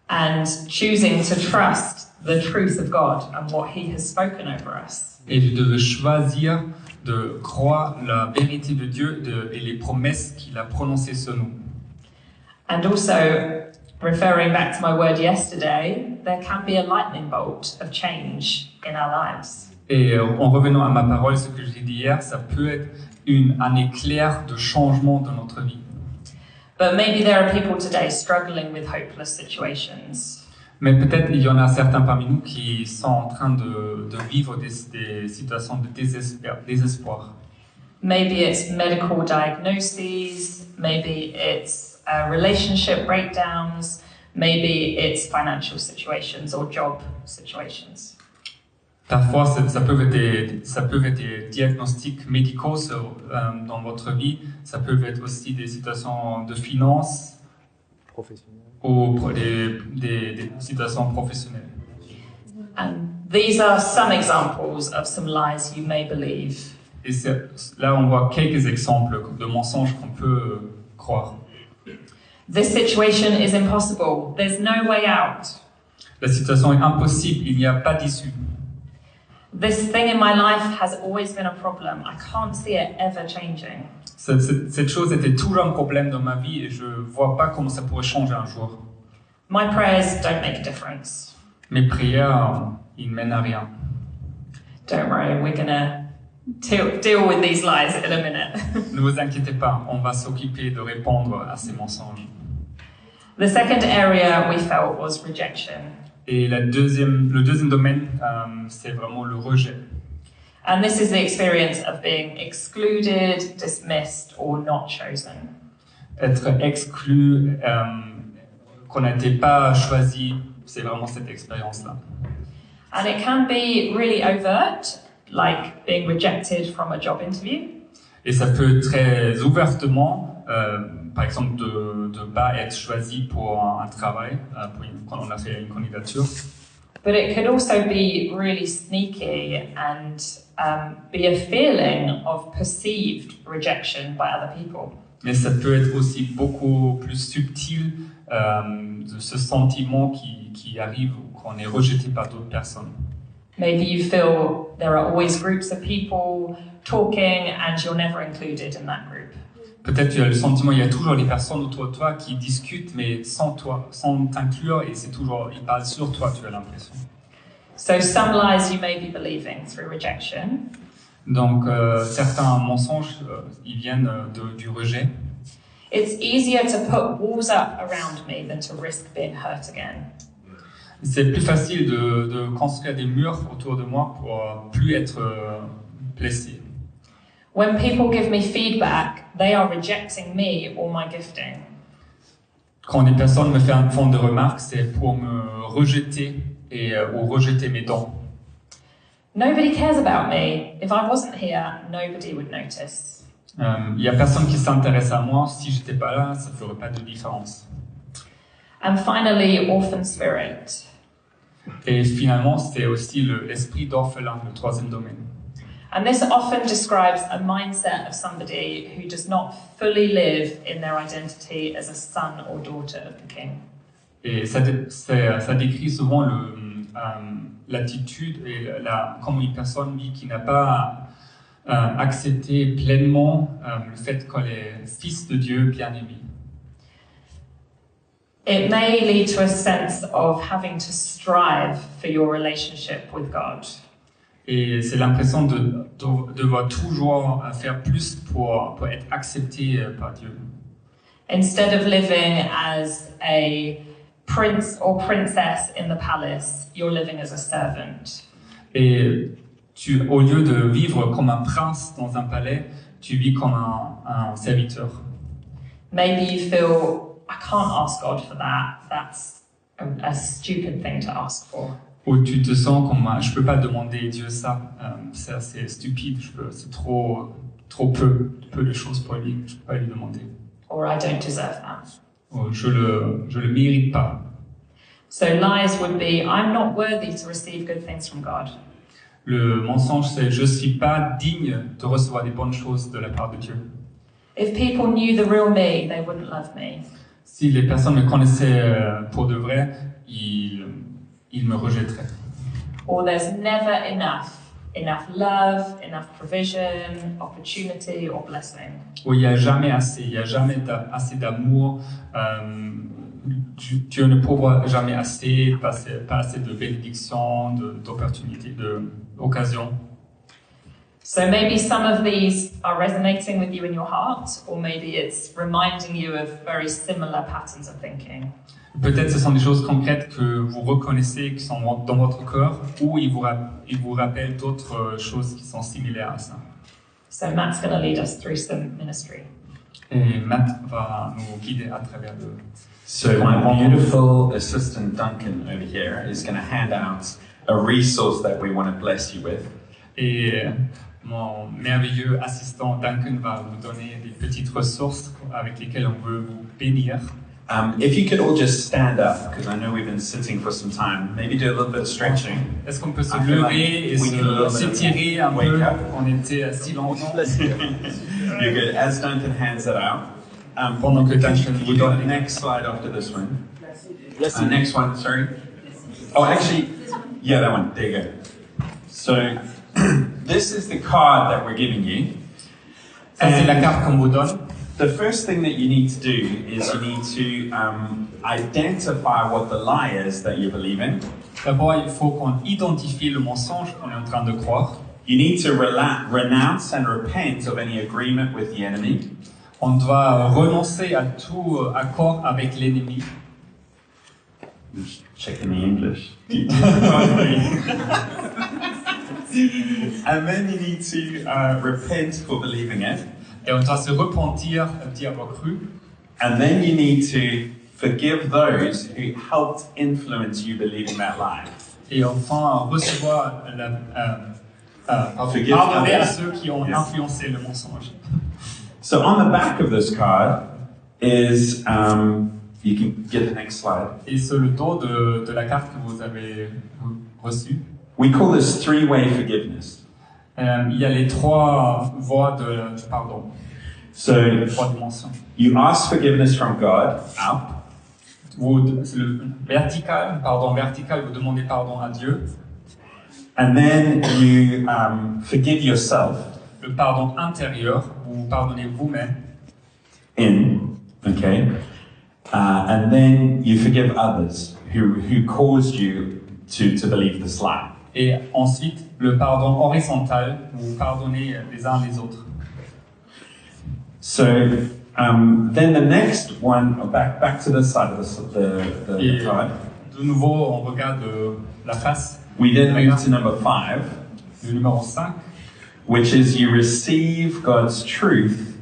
And choosing to trust the truth of God and what He has spoken over us. Et je devais choisir de croire la vérité de Dieu et les promesses qu'il a prononcées sur nous. And also, referring back to my word yesterday, there can be a lightning bolt of change in our lives. Et en revenant à ma parole, ce que j'ai dit hier, ça peut être un éclair de changement dans notre vie. But maybe there are people today struggling with hopeless situations. Mais peut-être il y en a certains parmi nous qui sont en train de vivre des situations de désespoir. Maybe it's medical diagnoses, maybe it's relationship breakdowns, maybe it's financial situations or job situations. Parfois, ça peut être des diagnostics médicaux dans votre vie, ça peut être aussi des situations de finances ou des situations professionnelles. And these are some examples of some lies you may believe. Et là, on voit quelques exemples de mensonges qu'on peut croire. This situation is impossible. There's no way out. La situation est impossible, il n'y a pas d'issue. This thing in my life has always been a problem. I can't see it ever changing. Cette chose était toujours un problème dans ma vie et je ne vois pas comment ça pourrait changer un jour. My prayers don't make a difference. Mes prières, ils ne mènent à rien. Don't worry, we're gonna deal with these lies in a minute. Ne vous inquiétez pas, on va s'occuper de répondre à ces mensonges. The second area we felt was rejection. Et le deuxième domaine, c'est vraiment le rejet. And this is the experience of being excluded, dismissed, or not chosen. Être exclu, qu'on n'était pas choisi, c'est vraiment cette expérience-là. And it can be really overt, like being rejected from a job interview. Et ça peut être très ouvertement, par exemple, de ne pas être choisi pour un travail, quand on a fait une candidature. But it could also be really sneaky and be a feeling of perceived rejection by other people. Mais ça peut être aussi beaucoup plus subtil, de ce sentiment qui arrive quand on est rejeté par d'autres personnes. Maybe you feel there are always groups of people talking and you're never included in that group. Peut-être tu as le sentiment qu'il y a toujours des personnes autour de toi qui discutent mais sans toi, sans t'inclure, et c'est toujours, ils parlent sur toi, tu as l'impression. So some lies you may be believing through rejection. Donc certains mensonges, ils viennent du rejet. It's easier to put walls up around me than to risk being hurt again. C'est plus facile de construire des murs autour de moi pour plus être blessé. When people give me feedback, they are rejecting me or my gifting. Quand des personnes me font des remarques, c'est pour me rejeter ou rejeter mes dons. Nobody cares about me. If I wasn't here, nobody would notice. Il n'y a personne qui s'intéresse à moi. Si j'étais pas là, ça ferait pas de différence. And finally, orphan spirit. Et finalement, c'était aussi l'esprit d'orphelin, le troisième domaine. And this often describes a mindset of somebody who does not fully live in their identity as a son or daughter of the king. Et ça décrit souvent l'attitude et comment une personne vit qui n'a pas accepté pleinement le fait qu'elle est fils de Dieu bien-aimé. It may lead to a sense of having to strive for your relationship with God. Et c'est l'impression de devoir toujours faire plus pour être accepté par Dieu. Instead of living as a prince or princess in the palace, you're living as a servant. Et au lieu de vivre comme un prince dans un palais, tu vis comme un serviteur. Maybe you feel, I can't ask God for that. That's a stupid thing to ask for. Où tu te sens comme je peux pas demander Dieu ça, c'est assez stupide, c'est trop peu de choses pour lui, je peux pas lui demander. Or I don't deserve that. Ou je le mérite pas. So lies would be, I'm not worthy to receive good things from God. Le mensonge, c'est je suis pas digne de recevoir des bonnes choses de la part de Dieu. If people knew the real me, they wouldn't love me. Si les personnes me connaissaient pour de vrai, ils me rejetteraient. Or there's never enough love, enough provision, opportunity or blessing. Où il n'y a jamais assez, il n'y a jamais assez d'amour, Dieu ne pourvoit jamais assez, pas assez de bénédictions, d'opportunités, d'occasions. So maybe some of these are resonating with you in your heart, or maybe it's reminding you of very similar patterns of thinking. Peut-être ce sont des choses concrètes que vous reconnaissez, qui sont dans votre cœur, ou ils vous rappellent d'autres choses qui sont similaires à ça. So Matt's going to lead us through some ministry. Et Matt va nous guider à travers le... So my beautiful assistant Duncan over here is going to hand out a resource that we want to bless you with. Et mon merveilleux assistant Duncan va vous donner des petites ressources avec lesquelles on veut vous bénir. If you could all just stand up, because I know we've been sitting for some time, maybe do a little bit of stretching. Est-ce qu'on peut se I feel like lever et we need a little bit s'étirer un wake peu? up. On était si longtemps. You're good. As Duncan hands it out, Pendant que can Duncan you vous go to donne the next slide after this one? Next one, sorry. Oh, actually, yeah, that one. There you go. So, this is the card that we're giving you. Ça, c'est la And carte qu'on vous donne. the first thing that you need to do is you need to identify what the lie is that you believe in. D'abord, il faut qu'on identifie le mensonge qu'on est en train de croire. You need to renounce and repent of any agreement with the enemy. On doit renoncer à tout accord avec l'ennemi. Checking the English. And then you need to repent for believing it. Et on doit se repentir d'y avoir cru. And then you need to forgive those who helped influence you believing that lie. Et enfin, recevoir Forgive pardonner à others. ceux qui ont Yes. influencé le mensonge. So on the back of this card is, you can get the next slide. Et sur le dos de la carte que vous avez reçue, We call this three-way forgiveness. il y a les trois voies du pardon, So les voies de mention. you ask forgiveness from God, up. C'est le vertical, vous demandez pardon à Dieu. And then you forgive yourself, Le pardon intérieur, vous vous pardonnez vous-même. in, okay? And then you forgive others who caused you to believe this lie. Et ensuite, le pardon horizontal, vous vous pardonnez les uns les autres. So then the next one, back to this side of the Et card, de nouveau, on regarde la face, we then move to number 5, le numéro 5. which is you receive God's truth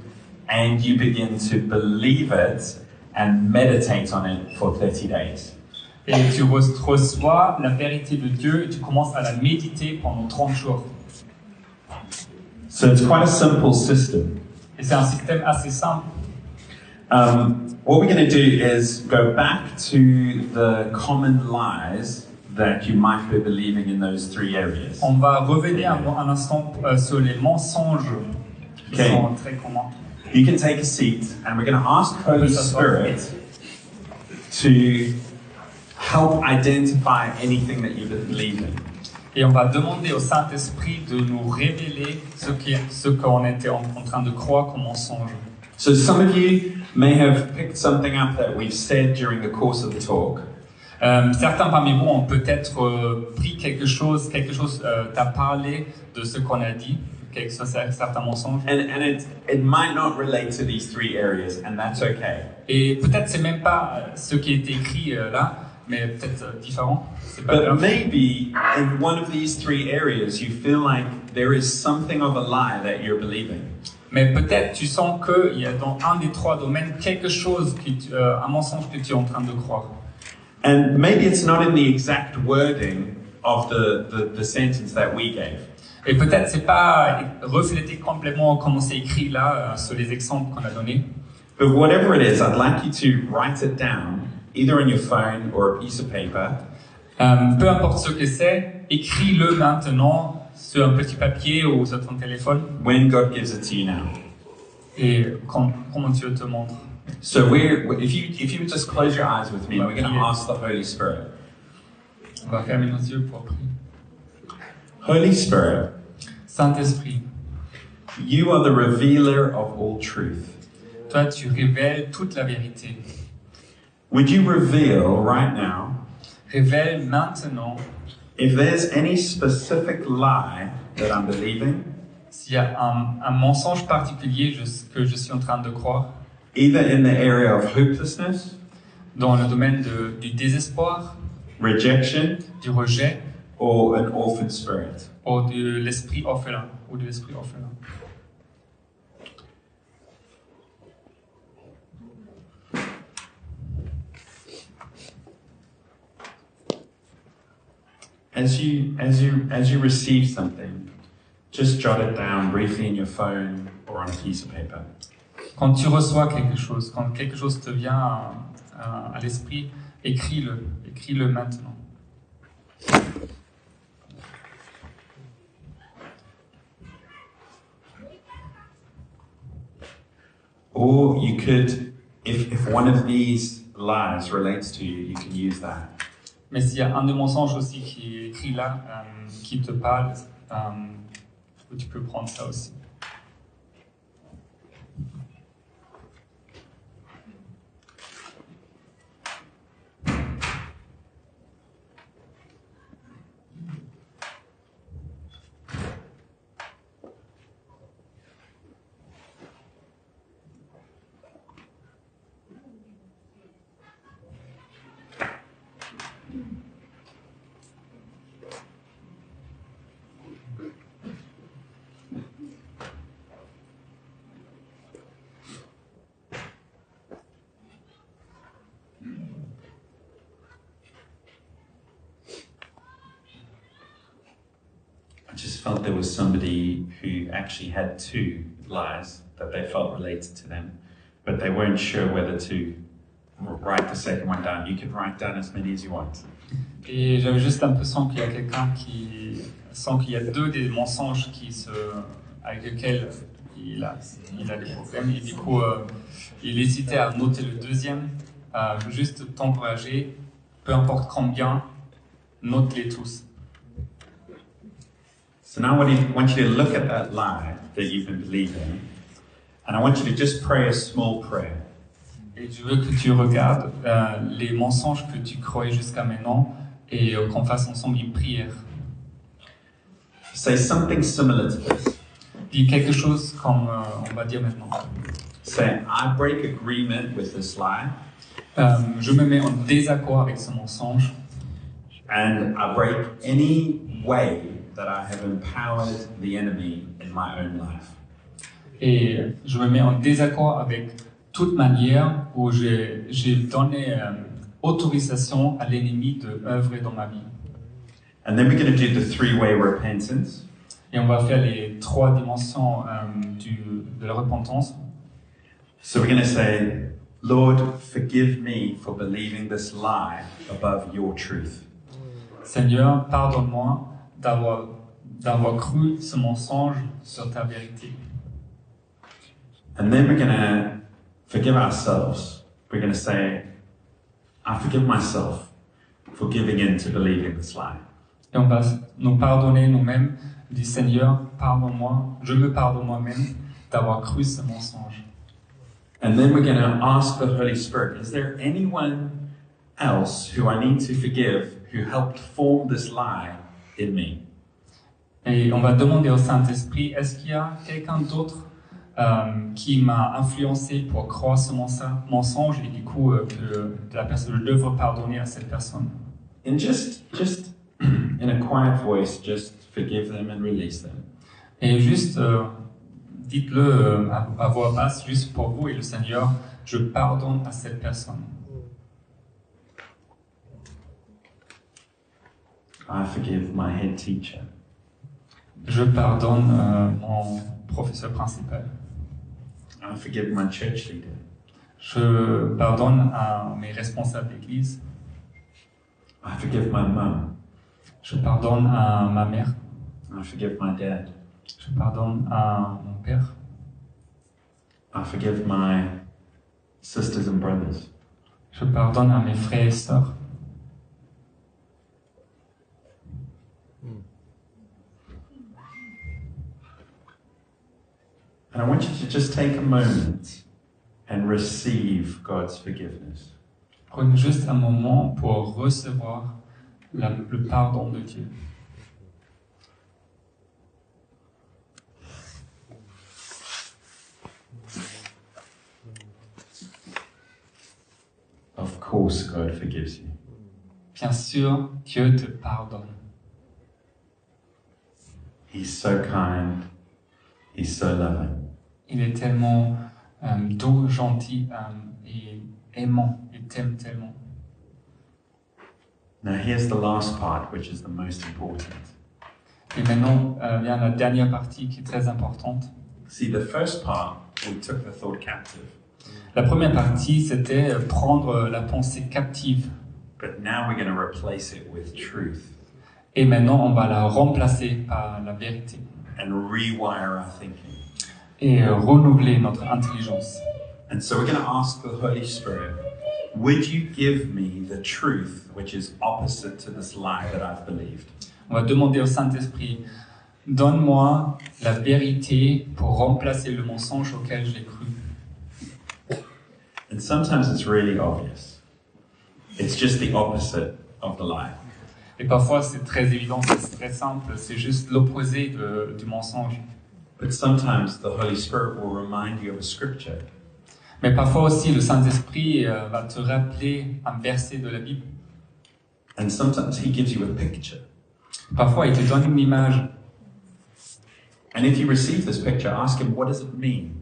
and you begin to believe it and meditate on it for 30 days. Et tu reçois la vérité de Dieu et tu commences à la méditer pendant 30 jours. So it's quite a simple system. Et c'est un système assez simple. What we're going to do is go back to the common lies that you might be believing in those three areas. On va revenir un instant sur les mensonges qui Okay. sont très communs. You can take a seat, and we're going to ask Holy Spirit to help identify anything that you believe in. Et on va demander au Saint-Esprit de nous révéler ce qu'on était en train de croire comme mensonge. So some of you may have picked something up that we've said during the course of the talk. Certains parmi vous ont peut-être pris quelque chose t'a parlé de ce qu'on a dit, certains mensonges. And it might not relate to these three areas, and that's okay. Et peut-être c'est même pas ce qui est écrit là, mais peut-être différent. C'est pas But grave. maybe in one of these three areas you feel like there is something of a lie that you're believing. Mais peut-être tu sens qu'il y a dans un des trois domaines quelque chose, un mensonge que tu es en train de croire. And maybe it's not in the exact wording of the sentence that we gave. Et peut-être c'est pas reflété complètement comme c'est écrit là sur les exemples qu'on a donnés. But whatever it is, I'd like you to write it down, either on your phone or a piece of paper. Peu importe ce que c'est, écris-le maintenant sur un petit papier ou sur ton téléphone. When God gives it to you now. Et comment Dieu te montre. So if you would just close your eyes with me, we're going to ask the Holy Spirit. On va fermer nos yeux pour prier. Holy Spirit, Saint-Esprit, you are the revealer of all truth. toi tu révèles toute la vérité. Would you reveal right now Révèle maintenant if there's any specific lie that I'm believing, s'il y a un mensonge particulier que je suis en train de croire either in the area of hopelessness, dans le domaine du désespoir, rejection, du rejet or an orphan spirit. ou de l'esprit orphelin. As you receive something, just jot it down briefly in your phone or on a piece of paper. Quand tu reçois quelque chose, quand quelque chose te vient à l'esprit, écris-le maintenant. Or you could, if one of these lies relates to you, you can use that. Mais s'il y a un des mensonges aussi qui est écrit là, qui te parle, tu peux prendre ça aussi. I just felt there was somebody who actually had two lies that they felt related to them, but they weren't sure whether to write the second one down. You can write down as many as you want. Et j'avais juste l'impression qu'il y a quelqu'un qui sent qu'il y a deux des mensonges avec lesquels il a des problèmes. Et du coup, il hésitait à noter le deuxième. Je veux juste t'encourager, peu importe combien, note-les tous. So now I want you to look at that lie that you've been believing, and I want you to just pray a small prayer. Et je veux que tu regardes les mensonges que tu croyais jusqu'à maintenant et qu'on fasse ensemble une prière. Say something similar to this. Dis quelque chose comme on va dire maintenant. Say, I break agreement with this lie, Je me mets en désaccord avec ce mensonge and I break any way that I have empowered the enemy in my own life. et je me mets en désaccord avec toute manière où j'ai donné autorisation à l'ennemi de œuvrer dans ma vie. And then we're going to do the three-way repentance. Et on va faire les trois dimensions de la repentance. So we're going to say, Lord, forgive me for believing this lie above your truth. Seigneur, pardonne-moi d'avoir cru ce mensonge sur ta vérité. And then we're going to forgive ourselves. We're going to say, I forgive myself for giving in to believing this lie. Et on va nous pardonner nous-mêmes, dit Seigneur, pardonne-moi, je me pardonne moi-même d'avoir cru ce mensonge. And then we're going to ask the Holy Spirit, is there anyone else who I need to forgive who helped form this lie in me? Et on va demander au Saint-Esprit, est-ce qu'il y a quelqu'un d'autre qui m'a influencé pour croire ce mensonge et du coup que la personne, je devrais pardonner à cette personne. And just in a quiet voice, just forgive them and release them. Et juste dites-le à voix basse, juste pour vous et le Seigneur, je pardonne à cette personne. I forgive my head teacher. Je pardonne mon professeur principal. I forgive my church leader. Je pardonne à mes responsables d'église. I forgive my mum. Je pardonne à ma mère. I forgive my dad. Je pardonne à mon père. I forgive my sisters and brothers. Je pardonne à mes frères et sœurs. And I want you to just take a moment and receive God's forgiveness. Prenez juste un moment pour recevoir le pardon de Dieu. Of course, God forgives you. Bien sûr, Dieu te pardonne. He's so kind. He's so loving. Il est tellement doux, gentil et aimant. Il t'aime tellement. Now, here's the last part, which is the most important. Et maintenant vient la dernière partie qui est très importante. See, the first part, we took the thought captive. La première partie, c'était prendre la pensée captive. But now we're going to replace it with truth Et maintenant, on va la remplacer par la vérité. and rewire our thinking. Et renouveler notre intelligence. And so we're going to ask the Holy Spirit, would you give me the truth which is opposite to this lie that I've believed? On va demander au Saint-Esprit, donne-moi la vérité pour remplacer le mensonge auquel j'ai cru. And sometimes it's really obvious. It's just the opposite of the lie. Et parfois, c'est très évident, c'est très simple, c'est juste l'opposé du mensonge. But sometimes the Holy Spirit will remind you of a scripture. Mais parfois aussi, le Saint-Esprit va te rappeler un verset de la Bible. And sometimes He gives you a picture. Parfois, il te donne une image. And if you receive this picture, ask Him, what does it mean?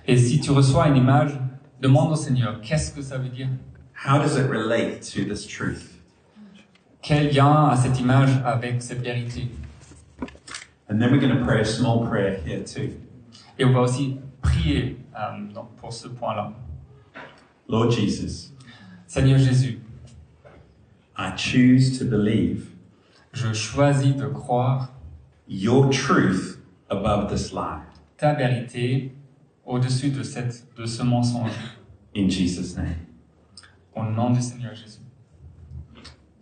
Et si tu reçois une image, demande au Seigneur, qu'est-ce que ça veut dire? How does it relate to this truth? Quel lien a cette image avec cette vérité? And then we're going to pray a small prayer here too. Et on va aussi prier pour ce point-là. Lord Jesus, Seigneur Jésus, I choose to believe je choisis de croire your truth above this lie. ta vérité au-dessus de ce mensonge. In Jesus' name. Au nom du Seigneur Jésus.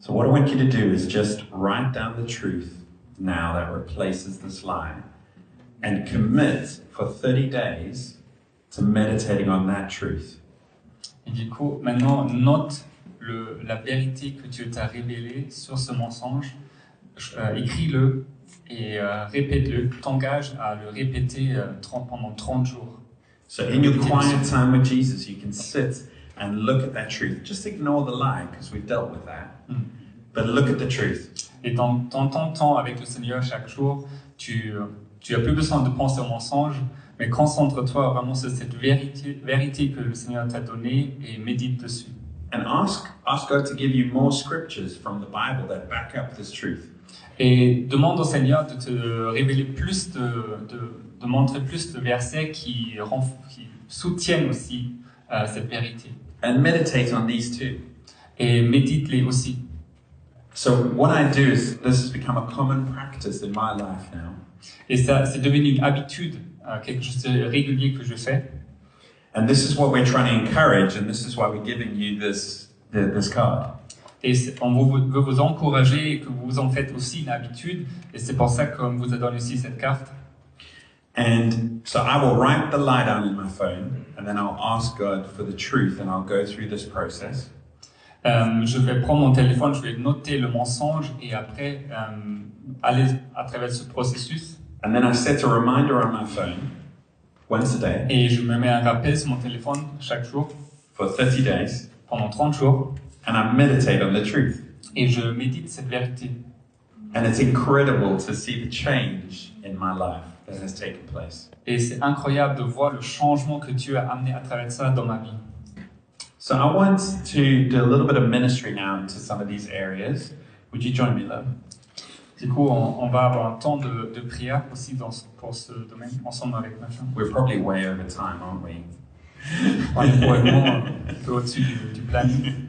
So what I want you to do is just write down the truth now that replaces this lie and commit for 30 days to meditating on that truth. Et du coup, maintenant, note la vérité que Dieu t'a révélée sur ce mensonge, écris-le et répète-le, t'engage à le répéter pendant 30 jours. So in your quiet time with Jesus, you can sit and look at that truth. Just ignore the lie because we've dealt with that. But look at the truth. Et dans ton temps avec le Seigneur chaque jour, tu as plus besoin de penser au mensonge, mais concentre-toi vraiment sur cette vérité que le Seigneur t'a donnée et médite dessus. And ask God to give you more scriptures from the Bible that back up this truth. Et demande au Seigneur de te révéler plus, de montrer plus de versets qui soutiennent aussi cette vérité. And meditate on these too. Et médite-les aussi. So what I do is, this has become a common practice in my life now. Et ça, c'est devenu une habitude, quelque chose de régulier que je fais. And this is what we're trying to encourage, and this is why we're giving you this card. Et on veut vous encourager et que vous en faites aussi une habitude. Et c'est pour ça qu'on vous a donné aussi cette carte. And so I will write the lie down in my phone, and then I'll ask God for the truth, and I'll go through this process. Je vais prendre mon téléphone, je vais noter le mensonge et après aller à travers ce processus. And then I set a reminder on my phone once a day Et je me mets un rappel sur mon téléphone chaque jour for 30 days, pendant 30 jours and I meditate on the truth. et je médite cette vérité. And it's incredible to see the change in my life that has taken place. Et c'est incroyable de voir le changement que Dieu a amené à travers ça dans ma vie. So I want to do a little bit of ministry now into some of these areas. Would you join me, love? Du coup, on va avoir un temps de prière aussi pour ce domaine, ensemble avec ma femme. We're probably way over time, aren't we? On est probablement un peu au-dessus du planning.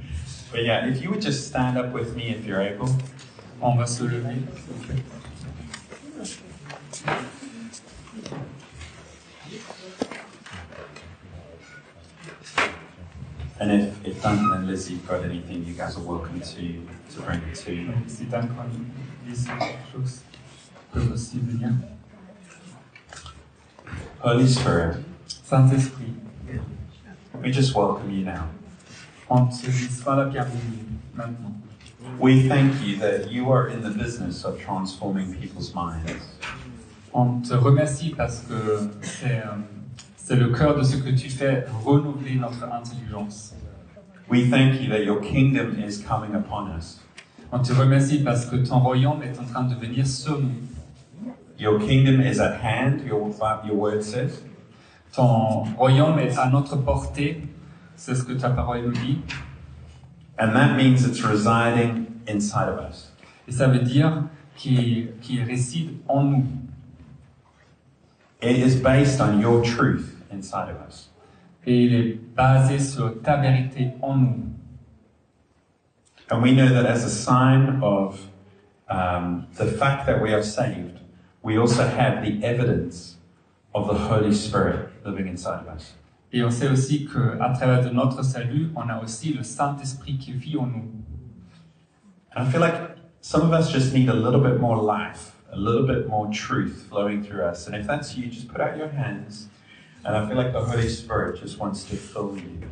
But yeah, if you would just stand up with me if you're able. On va se lever. And if Duncan and Lizzie have got anything, you guys are welcome to bring it to. Donc, si Duncan dit quelque chose, peut aussi venir. Holy Spirit, Saint-Esprit, we just welcome you now. on te dit sois la bienvenue maintenant. We thank you that you are in the business of transforming people's minds. On te remercie parce que c'est le cœur de ce que tu fais, renouveler notre intelligence. We thank you that your kingdom is coming upon us. On te remercie parce que ton royaume est en train de venir sur nous. Your kingdom is at hand, your word says. Ton royaume est à notre portée, c'est ce que ta parole nous dit. And that means it's residing inside of us. Et ça veut dire qu'il réside en nous. It is based on your truth inside of us. Et il est basé sur ta vérité en nous. And we know that as a sign of the fact that we are saved, we also have the evidence of the Holy Spirit living inside of us. Et on sait aussi qu'à travers de notre salut, on a aussi le Saint-Esprit qui vit en nous. And I feel like some of us just need a little bit more life, a little bit more truth flowing through us. And if that's you, just put out your hands. And I feel like the Holy Spirit just wants to fill you.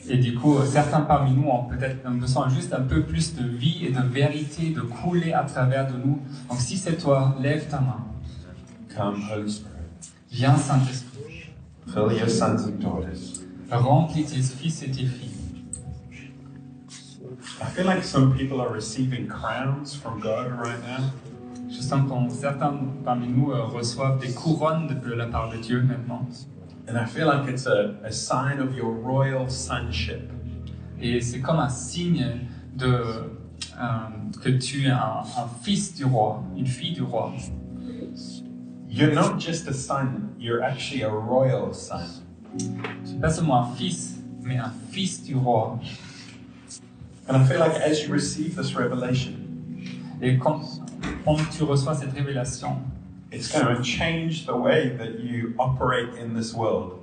Et du coup, certains parmi nous ont peut-être besoin juste un peu plus de vie et de vérité, de couler à travers de nous. Donc si c'est toi, lève ta main. Come, Holy Spirit. Viens, Saint-Esprit. Fill your sons and daughters. Remplis tes fils et tes filles. I feel like some people are receiving crowns from God right now. Je sens que certains parmi nous reçoivent des couronnes de la part de Dieu maintenant. And I feel like it's a sign of your royal sonship. Et c'est comme un signe que tu es un fils du roi, une fille du roi. You're not just a son, you're actually a royal son. Tu n'es pas seulement un fils, mais un fils du roi. And I feel like as you receive this revelation, Et quand tu reçois cette révélation, it's going to change the way that you operate in this world.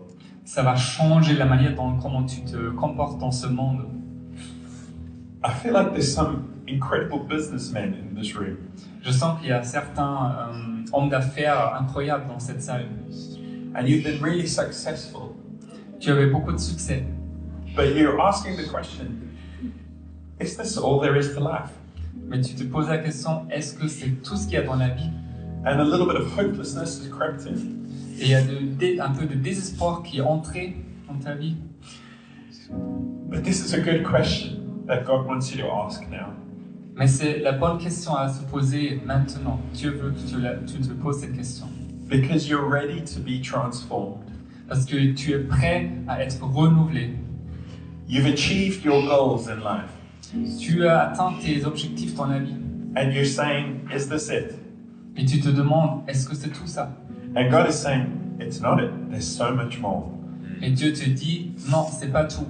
ça va changer la manière comment tu te comportes dans ce monde. I feel like there's some incredible businessmen in this room. Je sens qu'il y a certains hommes d'affaires incroyables dans cette salle. And you've been really successful. Tu avais beaucoup de succès. But you're asking the question, is this all there is to life? Mais tu te poses la question, est-ce que c'est tout ce qu'il y a dans la vie? And a little bit of hopelessness has crept in. Et il y a un peu de désespoir qui est entré dans ta vie. But this is a good question that God wants you to ask now. Mais c'est la bonne question à se poser maintenant. Dieu veut que tu te poses cette question. Because you're ready to be transformed. Parce que tu es prêt à être renouvelé. You've achieved your goals in life. Tu as atteint tes objectifs dans la vie. And you're saying, is this it? Et tu te demandes, est-ce que c'est tout ça? And God is saying, it's not it. There's so much more. Et Dieu te dit, non, c'est pas tout.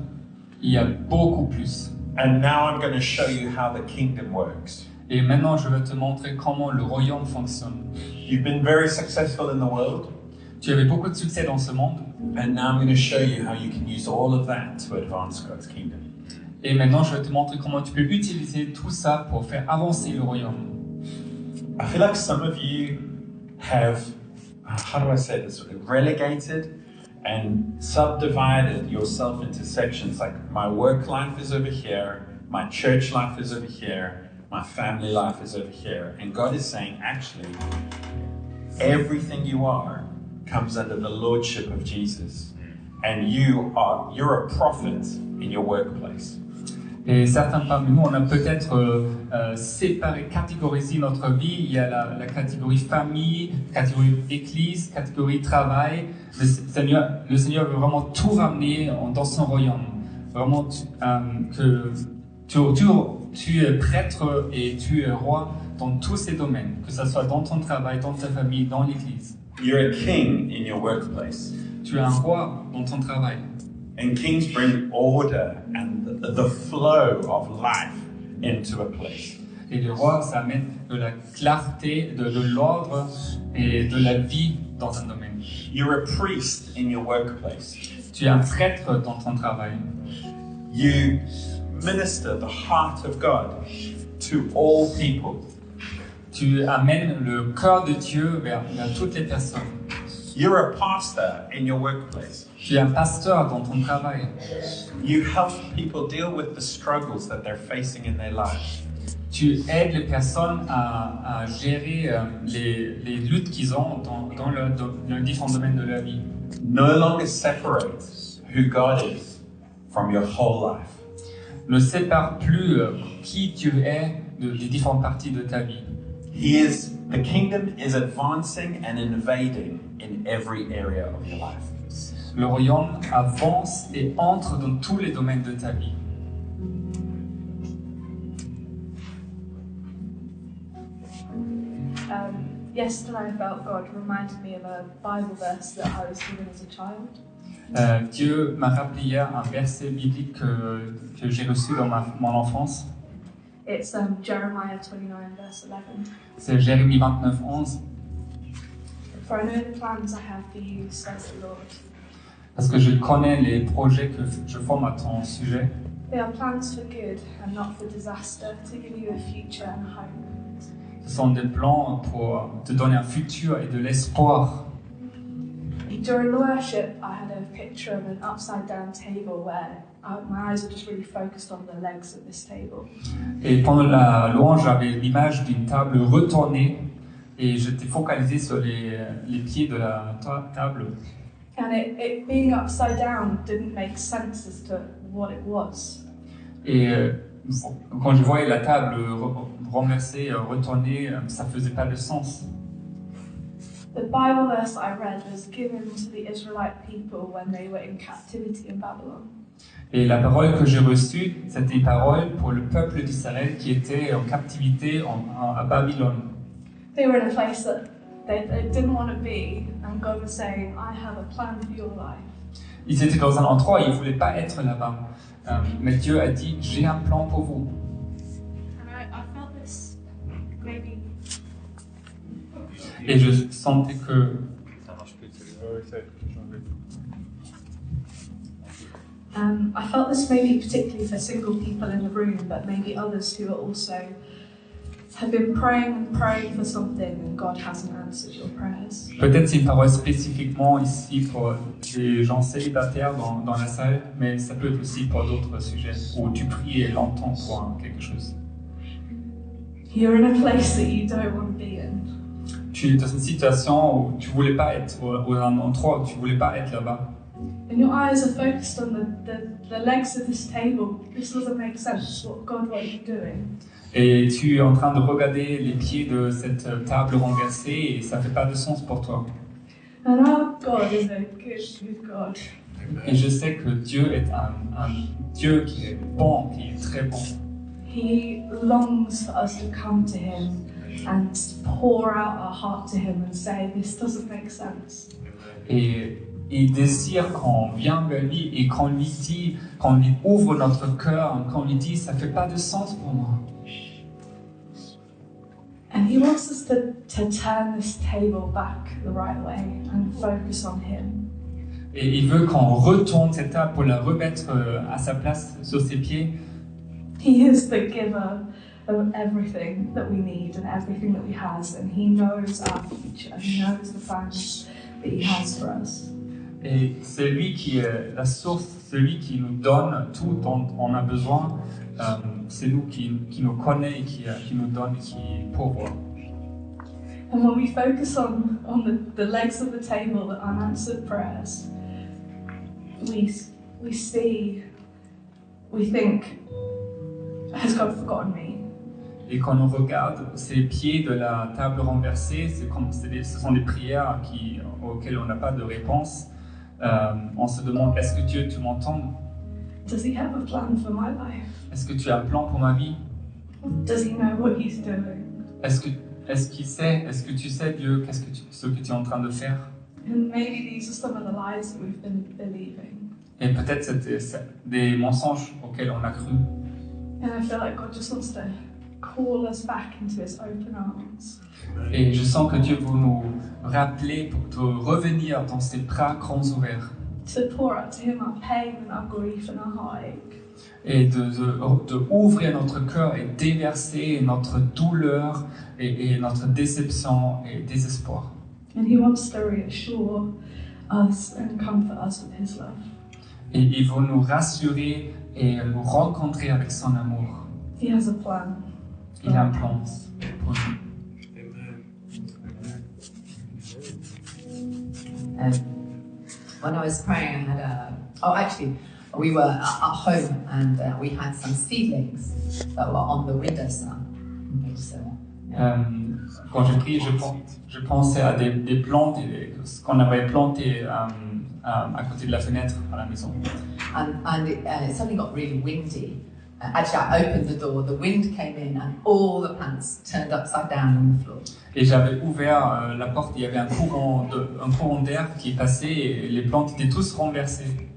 Il y a beaucoup plus. And now I'm going to show you how the kingdom works. Et maintenant, je vais te montrer comment le royaume fonctionne. You've been very successful in the world, Tu avais beaucoup de succès dans ce monde, and now I'm going to show you how you can use all of that to advance God's kingdom. et maintenant, je vais te montrer comment tu peux utiliser tout ça pour faire avancer le royaume. I feel like some of you have, how do I say this, relegated and subdivided yourself into sections. Like my work life is over here, my church life is over here, my family life is over here. And God is saying, actually, everything you are comes under the lordship of Jesus. And you're a prophet in your workplace. Et certains parmi nous, on a peut-être séparé, catégorisé notre vie. Il y a la catégorie famille, catégorie église, catégorie travail. Le Seigneur veut vraiment tout ramener dans son royaume. Vraiment que tu es prêtre et tu es roi dans tous ces domaines, que ce soit dans ton travail, dans ta famille, dans l'église. You're a king in your workplace. Tu es un roi dans ton travail. And kings bring order and the flow of life into a place. Et le roi, ça amène de la clarté, de l'ordre et de la vie dans un domaine. You're a priest in your workplace. Tu es un prêtre dans ton travail. You minister the heart of God to all people. Tu amènes le cœur de Dieu vers toutes les personnes. You're a pastor in your workplace. Tu es un pasteur dans ton travail. You help people deal with the struggles that they're facing in their lives. Tu aides les personnes à gérer les luttes qu'ils ont dans leurs différents domaines de leur vie. No longer separate who God is from your whole life. Ne sépare plus qui tu es des différentes parties de ta vie. The kingdom is advancing and invading in every area of your life. Le royaume avance et entre dans tous les domaines de ta vie. Yesterday I felt God reminded me of a Bible verse that I was given as a child. Dieu m'a rappelé hier un verset biblique que j'ai reçu dans mon enfance. It's Jeremiah 29 verse 11. C'est Jérémie 29, 11. For I know the plans I have for you, says the Lord. Parce que je connais les projets que je forme à ton sujet. They are plans for good and not for disaster, to give you a future and a hope. Ce sont des plans pour te donner un futur et de l'espoir. During the worship, I had a picture of an upside down table where my eyes were just really focused on the legs of this table. Et pendant la louange, j'avais l'image d'une table retournée et j'étais focalisé sur les pieds de la table. And it being upside down didn't make sense as to what it was. Et quand je voyais la table renversée, retournée, ça faisait pas de sens. The Bible verse I read was given to the Israelite people when they were in captivity in Babylon. Et la parole que j'ai reçue, c'était une parole pour le peuple d'Israël qui était en captivité à Babylone. They were in a place that they didn't want to be, and God was saying, I have a plan for your life. Ils étaient dans un endroit où ils ne voulaient pas être là-bas. Mais Dieu a dit, j'ai un plan pour vous. And I felt this maybe. Et je sentais que I felt this maybe particularly for single people in the room, but maybe others who are also have been praying and praying for something and God hasn't answered your prayers. peut-être c'est une parole spécifiquement ici pour des gens célibataires dans la salle, mais ça peut être aussi pour d'autres sujets où tu pries et l'entends pour quelque chose. You're in a place that you don't want to be in. Tu es dans une situation où tu voulais pas être, ou un endroit où tu voulais pas être là-bas. And your eyes are focused on the legs of this table. This doesn't make sense. What are you doing? Et tu es en train de regarder les pieds de cette table renversée et ça fait pas de sens pour toi. And our God is a good God. Et je sais que Dieu est un Dieu qui est bon, qui est très bon. He longs for us to come to Him and pour out our heart to Him and say, this doesn't make sense. Et Et il désire qu'on vienne vers lui et qu'on lui dit, qu'on lui ouvre notre cœur, qu'on lui dit, ça fait pas de sens pour moi. And he wants us to turn this table back the right way and focus on him. Et il veut qu'on retourne cette table pour la remettre à sa place sur ses pieds. He is the giver of everything that we need and everything that we has, and he knows our future, and he knows the plans that he has for us. Et c'est lui qui est la source, celui qui nous donne tout dont on a besoin. C'est nous qui nous connaît et qui nous donne et qui pourvoit. And when we focus on the legs of the table, the unanswered prayers, we think, has God forgotten me? Et quand on regarde ces pieds de la table renversée, ce sont des prières auxquelles on n'a pas de réponse. On se demande, est-ce que Dieu, tu m'entends? Does he have a plan for my life? Est-ce que tu as un plan pour ma vie? Does he know what he's doing? Est-ce que tu sais, Dieu, ce que tu es en train de faire? And maybe these are some of the lies that we've been believing. Et peut-être c'est des mensonges auxquels on a cru. And I feel like God just wants to call us back into his open arms. Et je sens que Dieu veut nous rappeler de revenir dans ses bras grands ouverts. To pour out to him our pain and our grief and our heartache. Et de ouvrir notre cœur et déverser notre douleur et notre déception et désespoir. And he wants to reassure us and comfort us with his love. Et il veut nous rassurer et nous rencontrer avec son amour. He has a plan. Il a un plan pour nous. When I was praying, we were at home and we had some seedlings that were on the windowsill. Quand j'ai prié, je pensais à des plantes ce qu'on avait planté à côté de la fenêtre à la maison. And it suddenly got really windy. Actually, I opened the door, the wind came in, and all the plants turned upside down on the floor. Et j'avais ouvert la porte, il y avait un courant d'air qui passait et les plantes étaient tous renversées.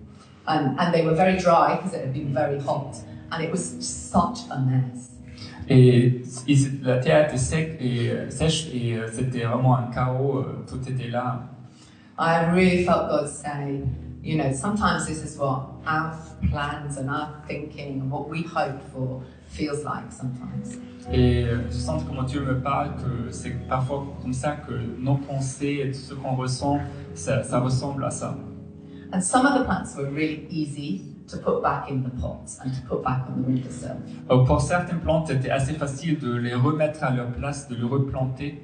And they were very dry because it had been very hot, and it was such a mess. Et la terre était sèche et c'était vraiment un chaos, tout était là. I really felt God say, you know, sometimes this is what our plans and our thinking and what we hope for feels like sometimes. Et je sens comment Dieu me parle que c'est parfois comme ça que nos pensées et tout ce qu'on ressent, ça ressemble à ça. And some of the plants were really easy to put back in the pots and to put back on the windowsill. Pour certaines plantes, c'était assez facile de les remettre à leur place, de les replanter.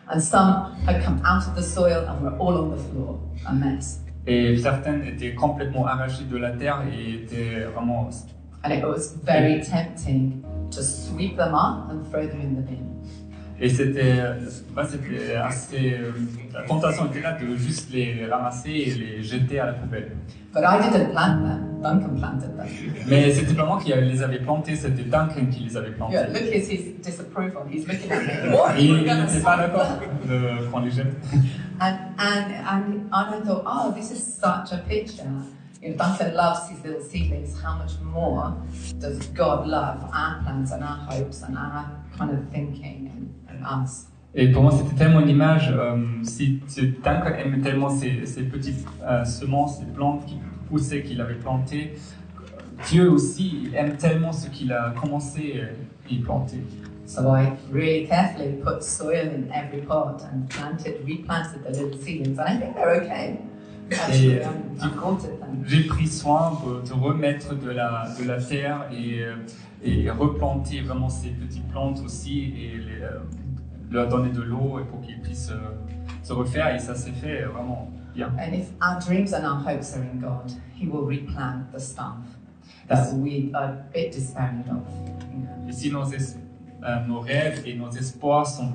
And some had come out of the soil and were all on the floor, a mess. Et certaines étaient complètement arrachées de la terre et étaient vraiment... And it was very tempting to sweep them up and throw them in the bin. Et c'était assez... la tentation était là de juste les ramasser et les jeter à la poubelle. But I didn't plant them, Duncan planted them. Mais c'était pas moi qui les avait plantés, c'était Duncan qui les avait plantés. Yeah, look at his disapproval. He's looking at me. What? Et il n'était pas d'accord qu'on les jette. And I thought, oh, this is such a picture. You know, Duncan loves his little seedlings. How much more does God love our plans and our hopes and our kind of thinking and us? Et pour moi, c'était tellement une image. Si Duncan aimait tellement ces petites semences, ces plantes qui poussaient, qu'il avait plantées, Dieu aussi aime tellement ce qu'il a commencé et planté. So I really carefully put soil in every pot and replanted the little seedlings, and I think they're okay. Actually, I've watered them. J'ai pris soin de remettre de la terre et replanter vraiment ces petites plantes aussi et leur donner de l'eau pour qu'ils puissent se refaire, et ça s'est fait vraiment bien. And if our dreams and our hopes are in God, He will replant the stuff that we are a bit despairing of. Et si nos rêves et nos espoirs sont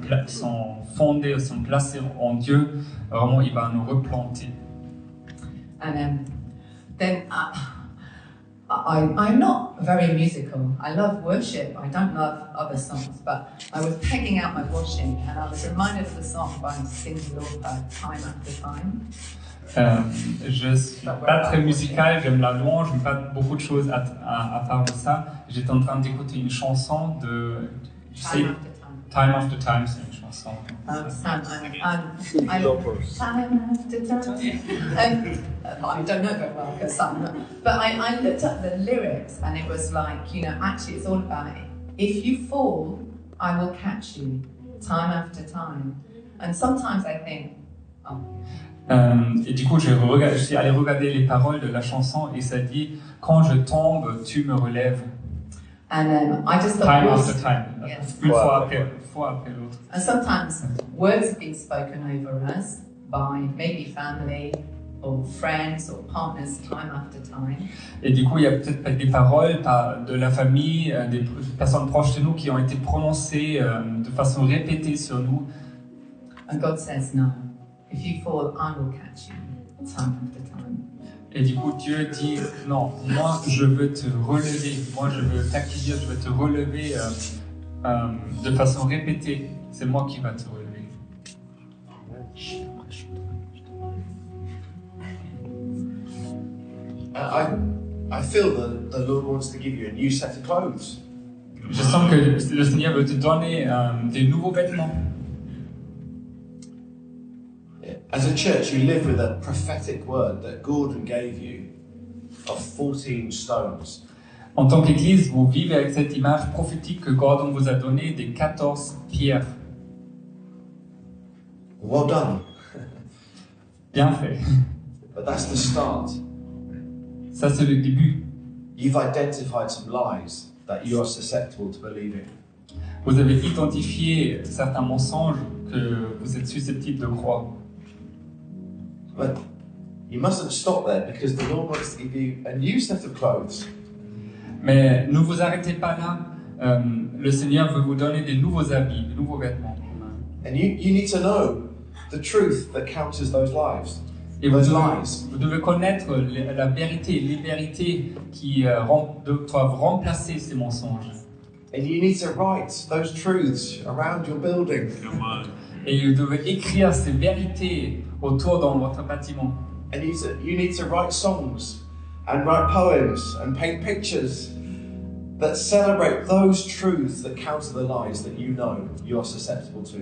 fondés, sont placés en Dieu, vraiment il va nous replanter. And then I'm not very musical. I love worship. I don't love other songs. But I was pegging out my washing and I was reminded of the song by Cyndi Lauper, Time After Time. Je suis pas très musical, j'aime la louange, j'aime pas beaucoup de choses à part de ça. J'étais en train d'écouter une chanson de... Time After Time, c'est une chanson. Time after time. I don't know very well because but I looked up the lyrics and it was like, you know, actually it's all about if you fall, I will catch you, time after time. And sometimes I think, et du coup, je suis allé regarder les paroles de la chanson et ça dit quand je tombe, tu me relèves. And I just thought time after time, yes. Une fois après l'autre. And sometimes words have been spoken over us by maybe family or friends or partners time after time. Et du coup, il y a peut-être des paroles de la famille, des personnes proches de nous qui ont été prononcées de façon répétée sur nous. And God says, no, if you fall, I will catch you time after time. Et du coup, Dieu dit, non, moi je veux te relever, moi je veux t'accueillir, je veux te relever de façon répétée. C'est moi qui va te relever. I feel that the Lord wants to give you a new set of clothes. Je sens que le Seigneur veut te donner des nouveaux vêtements. As a church, you live with a prophetic word that Gordon gave you of 14 stones. En tant qu'Église, vous vivez avec cette image prophétique que Gordon vous a donnée des 14 pierres. Well done. Bien fait. But that's the start. Ça, c'est le début. You've identified some lies that you are susceptible to believing. Vous avez identifié certains mensonges que vous êtes susceptible de croire. But you mustn't stop there because the Lord wants to give you a new set of clothes. Mais ne vous arrêtez pas là. Le Seigneur veut vous donner des nouveaux habits, des nouveaux vêtements. And you need to know the truth that counters those lives. Et vous devez connaître la vérité, les vérités qui doivent remplacer ces mensonges. And you need to write those truths around your building. Et vous devez écrire ces vérités autour dans votre bâtiment. And you need to write songs and write poems and paint pictures that celebrate those truths that counter the lies that you know you are susceptible to.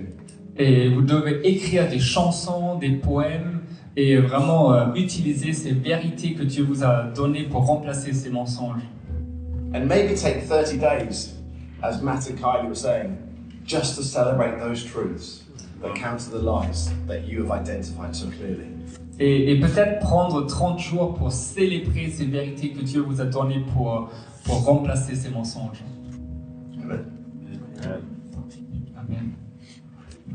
Et vous devez écrire des chansons, des poèmes et vraiment utiliser ces vérités que Dieu vous a données pour remplacer ces mensonges. And maybe take 30 days, as Matt and Kylie were saying, just to celebrate those truths that counter the lies that you have identified so clearly. Et peut-être prendre 30 jours pour célébrer ces vérités que Dieu vous a données pour remplacer ces mensonges. Amen. Amen.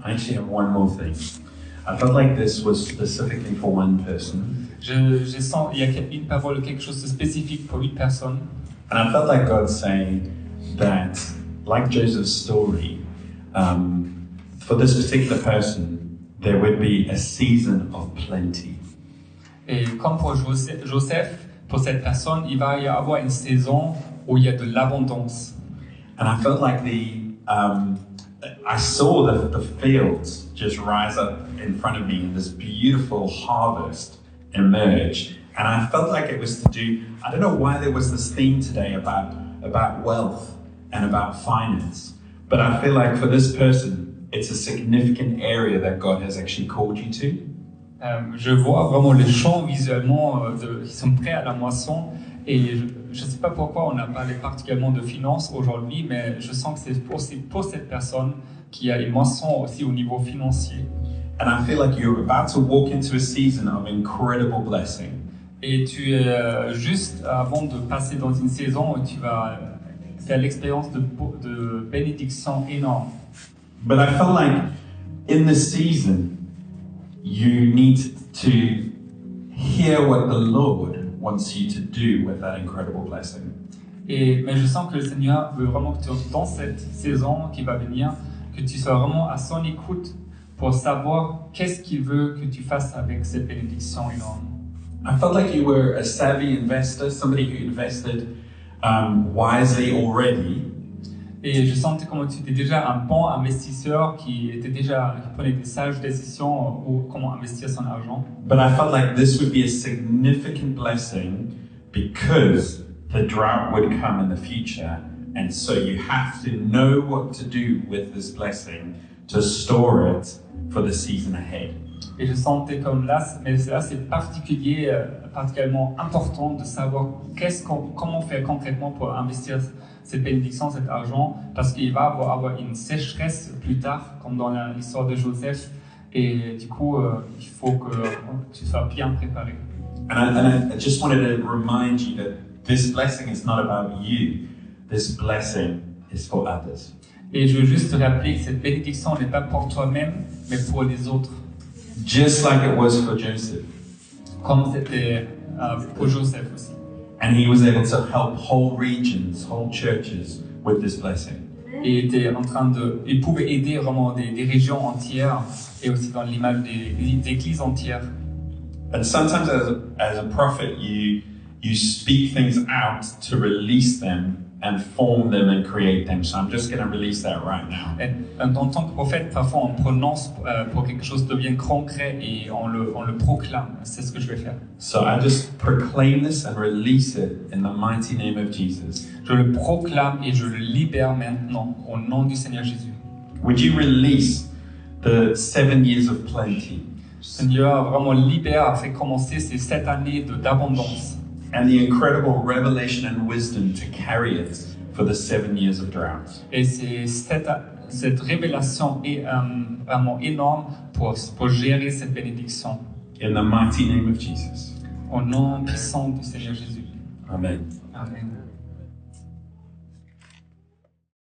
I actually have one more thing. I felt like this was specifically for one person. Je sens il y a une parole, quelque chose de spécifique pour une personne. And I felt like God saying that, like Joseph's story, for this particular person, there would be a season of plenty. Et comme pour Joseph, pour cette personne, il va y avoir une saison où il y a de l'abondance. And I felt like I saw the fields just rise up in front of me and this beautiful harvest emerge. And I felt like it was to do, I don't know why there was this theme today about wealth and about finance, but I feel like for this person, it's a significant area that God has actually called you to. Je vois vraiment les champs visuellement qui sont prêts à la moisson et je ne sais pas pourquoi on a parlé particulièrement de finances aujourd'hui, mais je sens que c'est aussi pour cette personne qui a une moisson aussi au niveau financier. And I feel like you're about to walk into a season of incredible blessing. Et tu es juste avant de passer dans une saison où tu vas faire l'expérience de bénédiction énorme. But I felt like in this season, you need to hear what the Lord wants you to do with that incredible blessing. Mais je sens que le Seigneur veut vraiment que tu, dans cette saison qui va venir, que tu sois vraiment à son écoute pour savoir qu'est-ce qu'il veut que tu fasses avec cette bénédiction énorme. I felt like you were a savvy investor, somebody who invested wisely already. Et je sentais comme tu étais déjà un bon investisseur qui prenait des sages décisions ou comment investir son argent. But I felt like this would be a significant blessing because the drought would come in the future. And so you have to know what to do with this blessing to store it for the season ahead. Et je sentais comme là, mais là c'est particulièrement important de savoir comment faire concrètement pour investir cette bénédiction, cet argent, parce qu'il va avoir une sécheresse plus tard, comme dans l'histoire de Joseph, et du coup, il faut que tu sois bien préparé. And I just wanted to remind you that this blessing is not about you. This blessing is for others. Et je veux juste te rappeler que cette bénédiction n'est pas pour toi-même, mais pour les autres. Just like it was for Joseph. Comme c'était pour Joseph aussi. And he was able to help whole regions, whole churches with this blessing. Et il pouvait aider vraiment des régions entières et aussi dans l'image des églises entières. And sometimes as a prophet, you speak things out to release them and form them and create them. So I'm just going to release that right now. Et en tant que prophète, parfois on prononce pour quelque chose devienne concret et on le proclame. C'est ce que je vais faire. So I just proclaim this and release it in the mighty name of Jesus. Je le proclame et je le libère maintenant au nom du Seigneur Jésus. Would you release the 7 years of plenty? Seigneur, vraiment libère, fait commencer ces 7 années d'abondance. And the incredible revelation and wisdom to carry it for the 7 years of drought. Et c'est cette révélation est vraiment énorme pour gérer cette bénédiction. In the mighty name of Jesus. Au nom puissant du Seigneur Jésus. Amen. Amen.